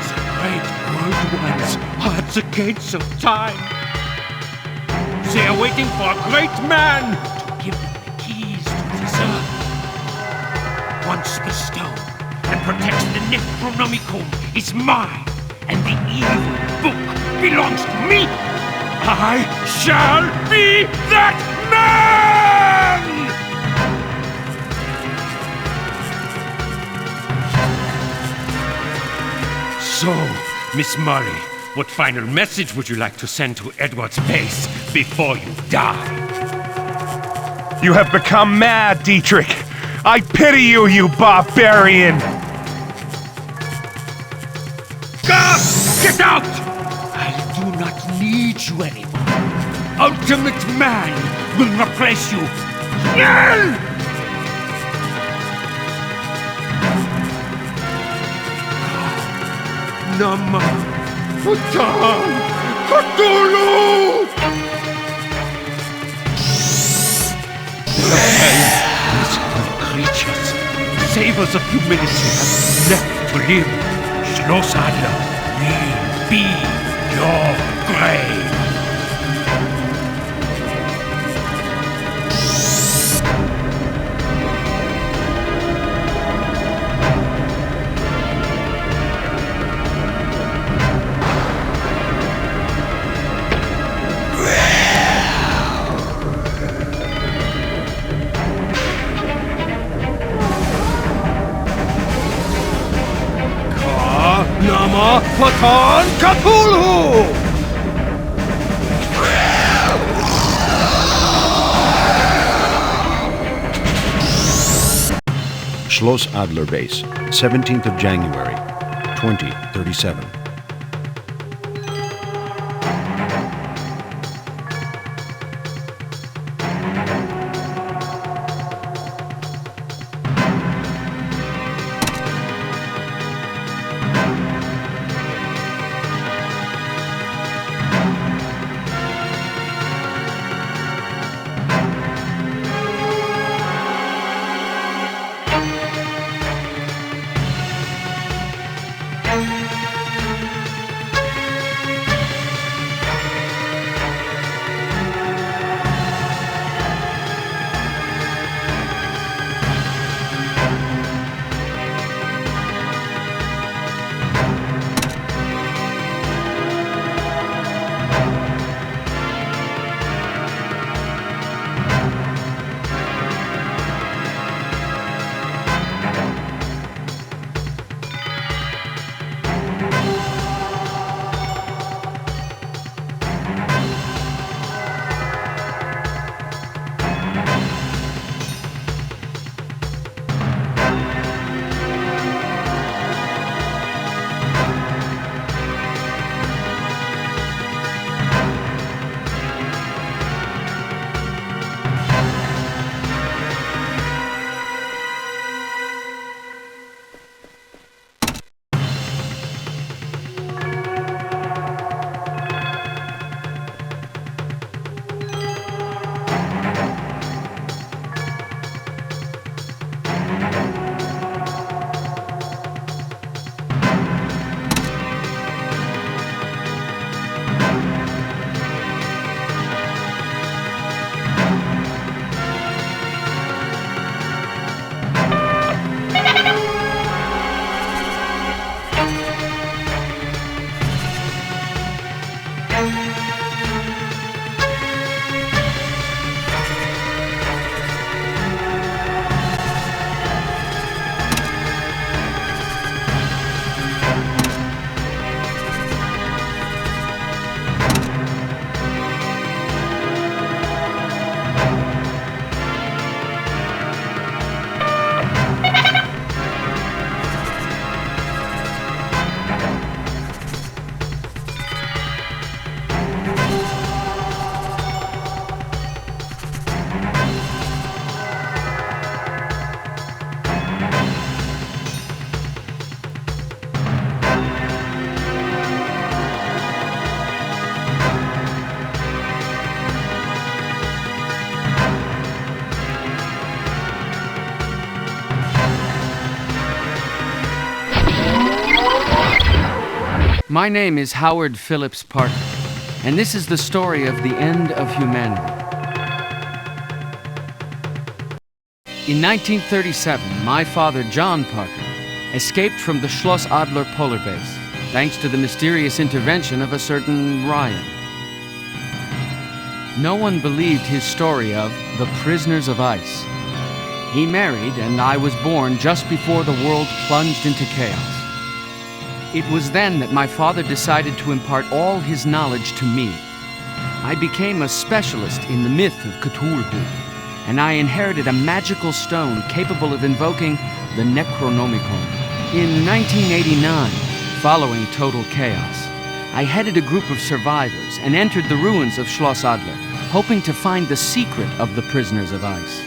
The great world ones are at the gates of time. They are waiting for a great man to give them the keys to this earth. Once the stone that protects the Necronomicon is mine, and the evil book belongs to me, I shall be that man! So, Miss Molly, what final message would you like to send to Edward's base before you die?
You have become mad, Dietrich. I pity you, you barbarian!
Gus, get out! I do not need you anymore. Ultimate Man will replace you. Yell! Nama Futan Cthulhu! Creatures, savers of humanity have left to live. Schloss Adler will be your grave.
Nama Patan Cthulhu!
Schloss Adler Base, 17th of January, 2037.
My name is Howard Phillips Parker, and this is the story of the end of humanity. In 1937, my father, John Parker, escaped from the Schloss Adler polar base, thanks to the mysterious intervention of a certain Ryan. No one believed his story of the prisoners of ice. He married, and I was born just before the world plunged into chaos. It was then that my father decided to impart all his knowledge to me. I became a specialist in the myth of Cthulhu, and I inherited a magical stone capable of invoking the Necronomicon. In 1989, following total chaos, I headed a group of survivors and entered the ruins of Schloss Adler, hoping to find the secret of the prisoners of ice.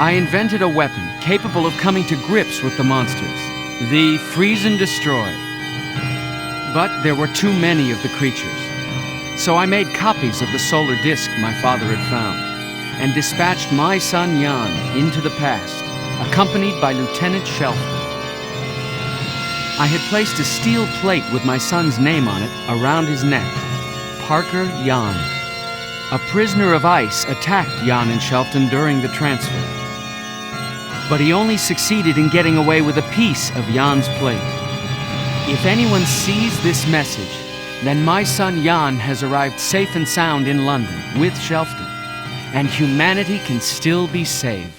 I invented a weapon capable of coming to grips with the monsters, the freeze and destroy. But there were too many of the creatures. So I made copies of the solar disk my father had found, and dispatched my son Jan into the past, accompanied by Lieutenant Shelfton. I had placed a steel plate with my son's name on it around his neck, Parker Jan. A prisoner of ice attacked Jan and Shelfton during the transfer. But he only succeeded in getting away with a piece of Jan's plate. If anyone sees this message, then my son Jan has arrived safe and sound in London with Shelfton, and humanity can still be saved.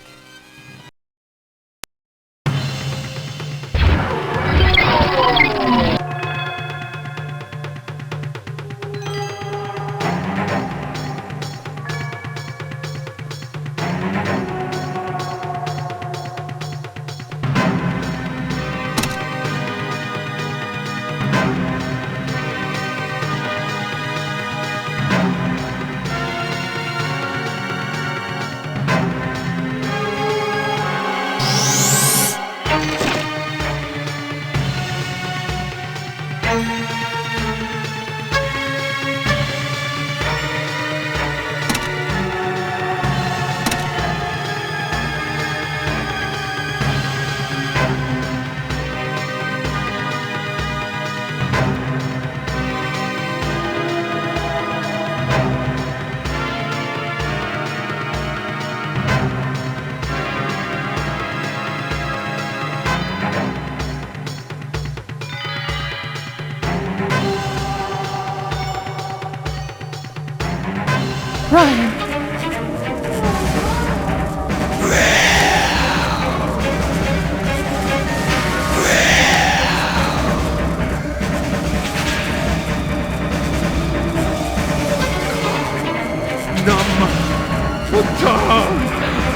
Ryan!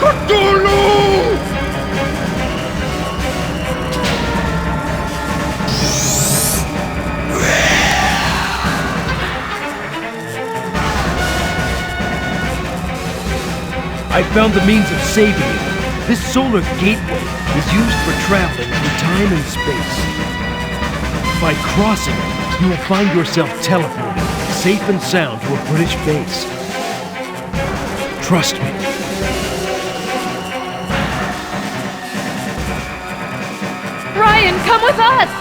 Cthulhu!
I found the means of saving you. This solar gateway is used for traveling through time and space. By crossing it, you will find yourself teleported, safe and sound, to a British base. Trust me.
Ryan, come with us!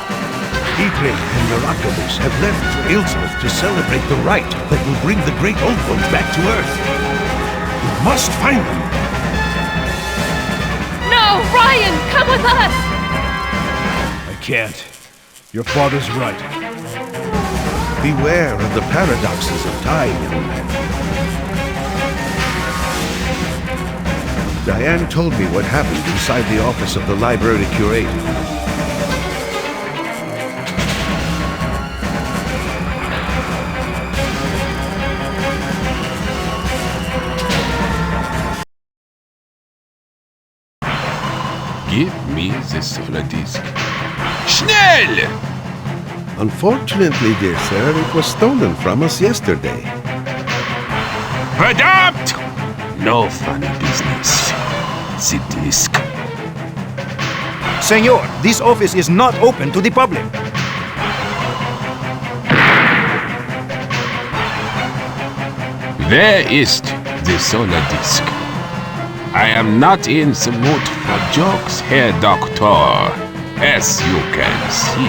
Eatley and Miraculous have left for Ilsworth to celebrate the rite that will bring the Great Old Ones back to Earth. We must find them.
No, Ryan, come with us!
I can't. Your father's right.
Beware of the paradoxes of time, young man. Diane told me what happened inside the office of the library curator.
Give me the solar disk. Schnell!
Unfortunately, dear sir, it was stolen from us yesterday.
Adapt! No funny business. The disk.
Senor, this office is not open to the public.
Where is the solar disk? I am not in the mood for jokes, Herr Doctor, as you can see.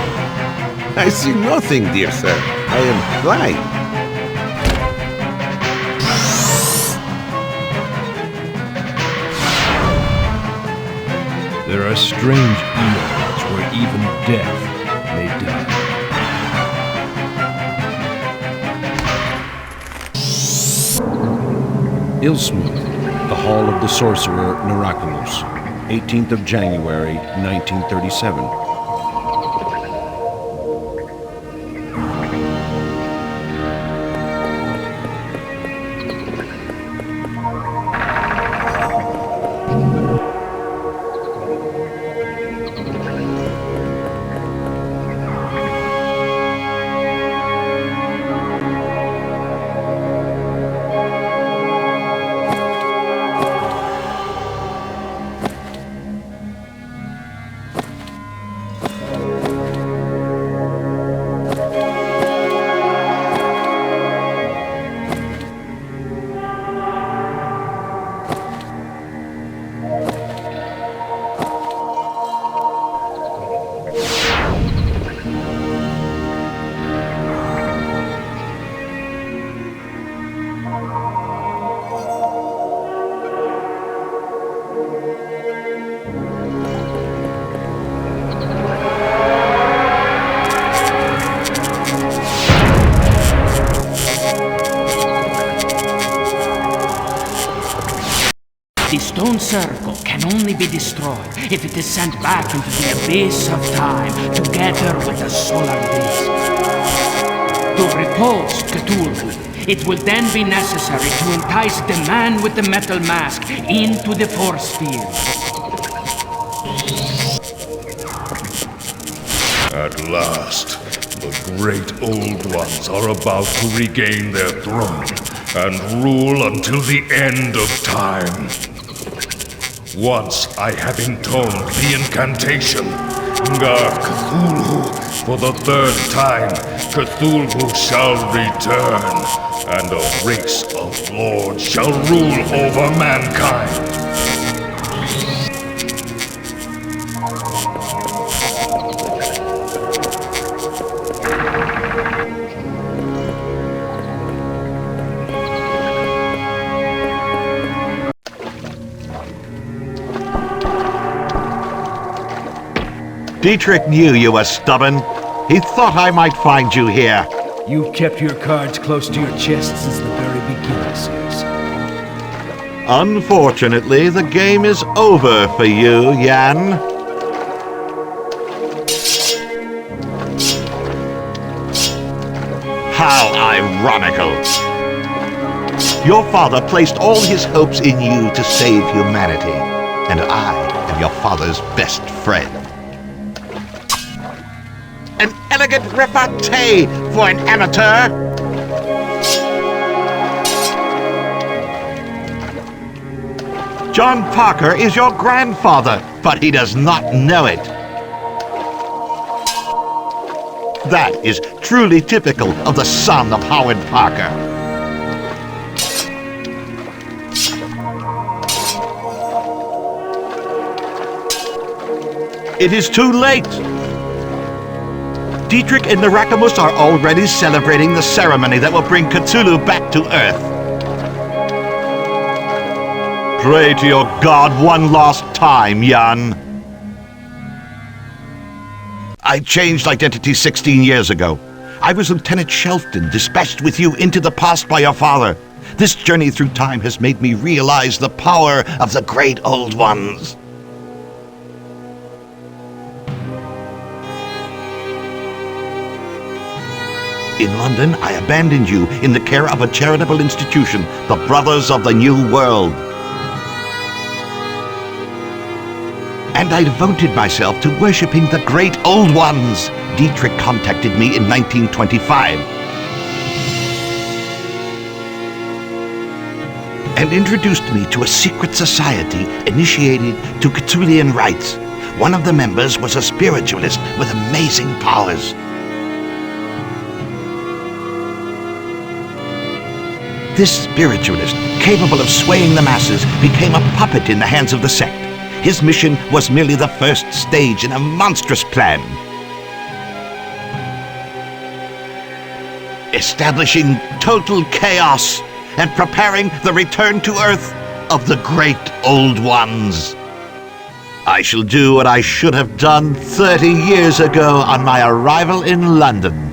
I see nothing, dear sir. I am blind.
There are strange eons where even death may die. Ilsmuth, the Hall of the Sorcerer Miraculous, 18th of January, 1937.
The stone circle can only be destroyed if it is sent back into the abyss of time together with the solar disk. To repulse Cthulhu, it will then be necessary to entice the man with the metal mask into the force field.
At last, the great old ones are about to regain their throne and rule until the end of time. Once I have intoned the incantation, Ngar Cthulhu, for the third time, Cthulhu shall return, and a race of lords shall rule over mankind.
Dietrich knew you were stubborn. He thought I might find you here.
You've kept your cards close to your chest since the very beginning, Sears.
Unfortunately, the game is over for you, Jan. How ironical. Your father placed all his hopes in you to save humanity, and I am your father's best friend. An elegant repartee for an amateur! John Parker is your grandfather, but he does not know it. That is truly typical of the son of Howard Parker. It is too late. Dietrich and the Rakamus are already celebrating the ceremony that will bring Cthulhu back to Earth. Pray to your god one last time, Jan. I changed identity 16 years ago. I was Lieutenant Shelton, dispatched with you into the past by your father. This journey through time has made me realize the power of the great old ones. In London, I abandoned you in the care of a charitable institution, the Brothers of the New World. And I devoted myself to worshipping the great old ones. Dietrich contacted me in 1925 and introduced me to a secret society initiated to Cthulhian rites. One of the members was a spiritualist with amazing powers. This spiritualist, capable of swaying the masses, became a puppet in the hands of the sect. His mission was merely the first stage in a monstrous plan. establishing total chaos and preparing the return to Earth of the Great Old Ones. I shall do what I should have done 30 years ago on my arrival in London.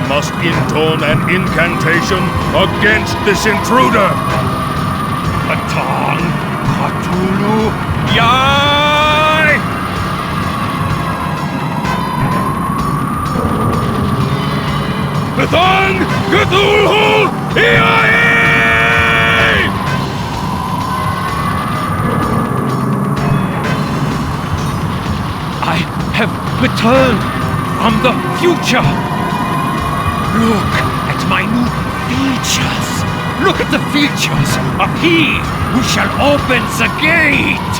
Must intone an incantation against this intruder.
Atop, Cthulhu, Yai!
Atop, Cthulhu, Yai!
I have returned from the future. Look at my new features. Look at the features of he who shall open the gate.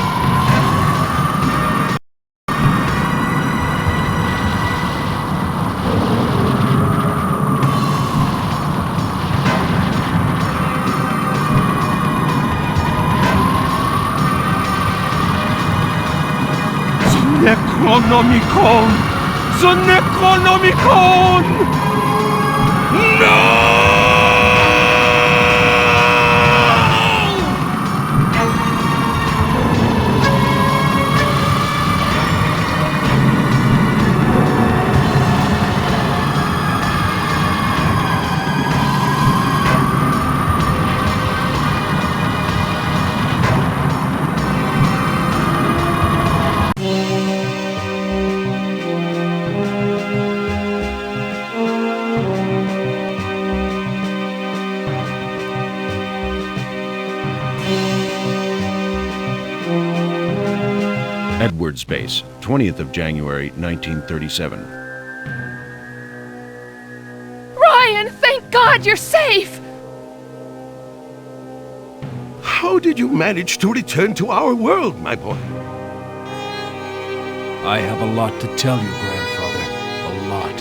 The Necronomicon! The Necronomicon! No!
Edwards Base, 20th of January, 1937.
Ryan, thank God you're safe!
How did you manage to return to our world, my boy?
I have a lot to tell you, grandfather. A lot.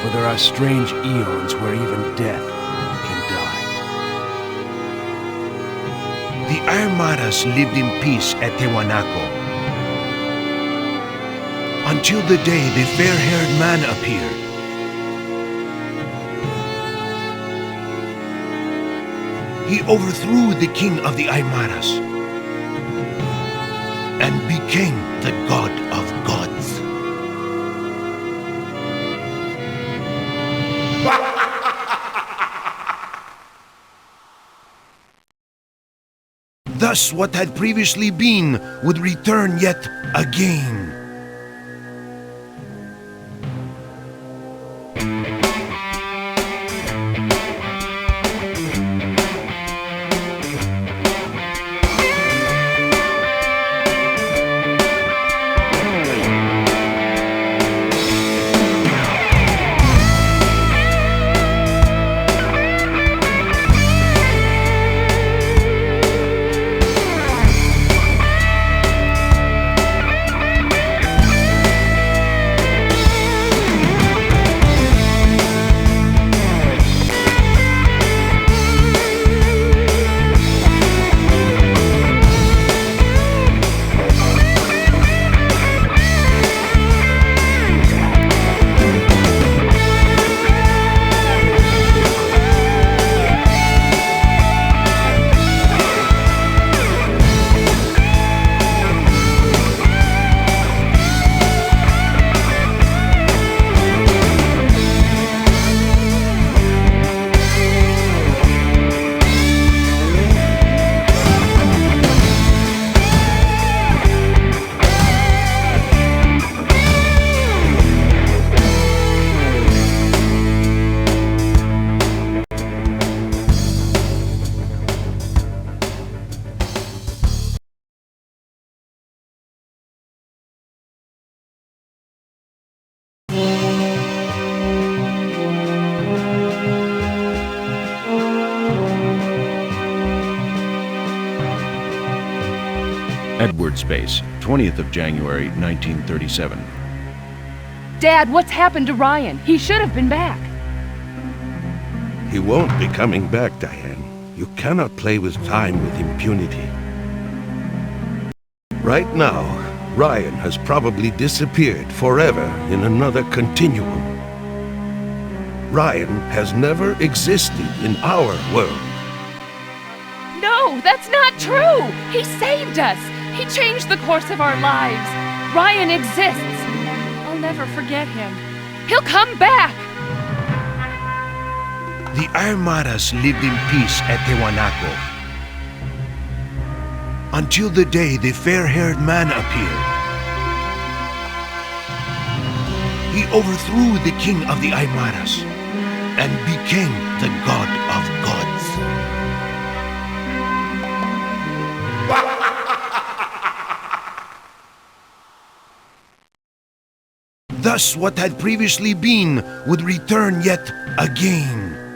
For there are strange eons where even death can die.
The Armadas lived in peace at Tiwanaku, until the day the fair-haired man appeared. He overthrew the king of the Aymaras and became the god of gods. The
Thus what had previously been would return yet again. Edward Space, 20th of January, 1937.
Dad, what's happened to Ryan? He should have been back.
He won't be coming back, Diane. You cannot play with time with impunity. Right now, Ryan has probably disappeared forever in another continuum. Ryan has never existed in our world.
No, that's not true! He saved us! He changed the course of our lives! Ryan exists! I'll never forget him. He'll come back!
The Armadas lived in peace at Tiwanaku until the day the fair-haired man appeared. He overthrew the king of the Aymaras and became the god of gods. Thus what had previously been would return yet again.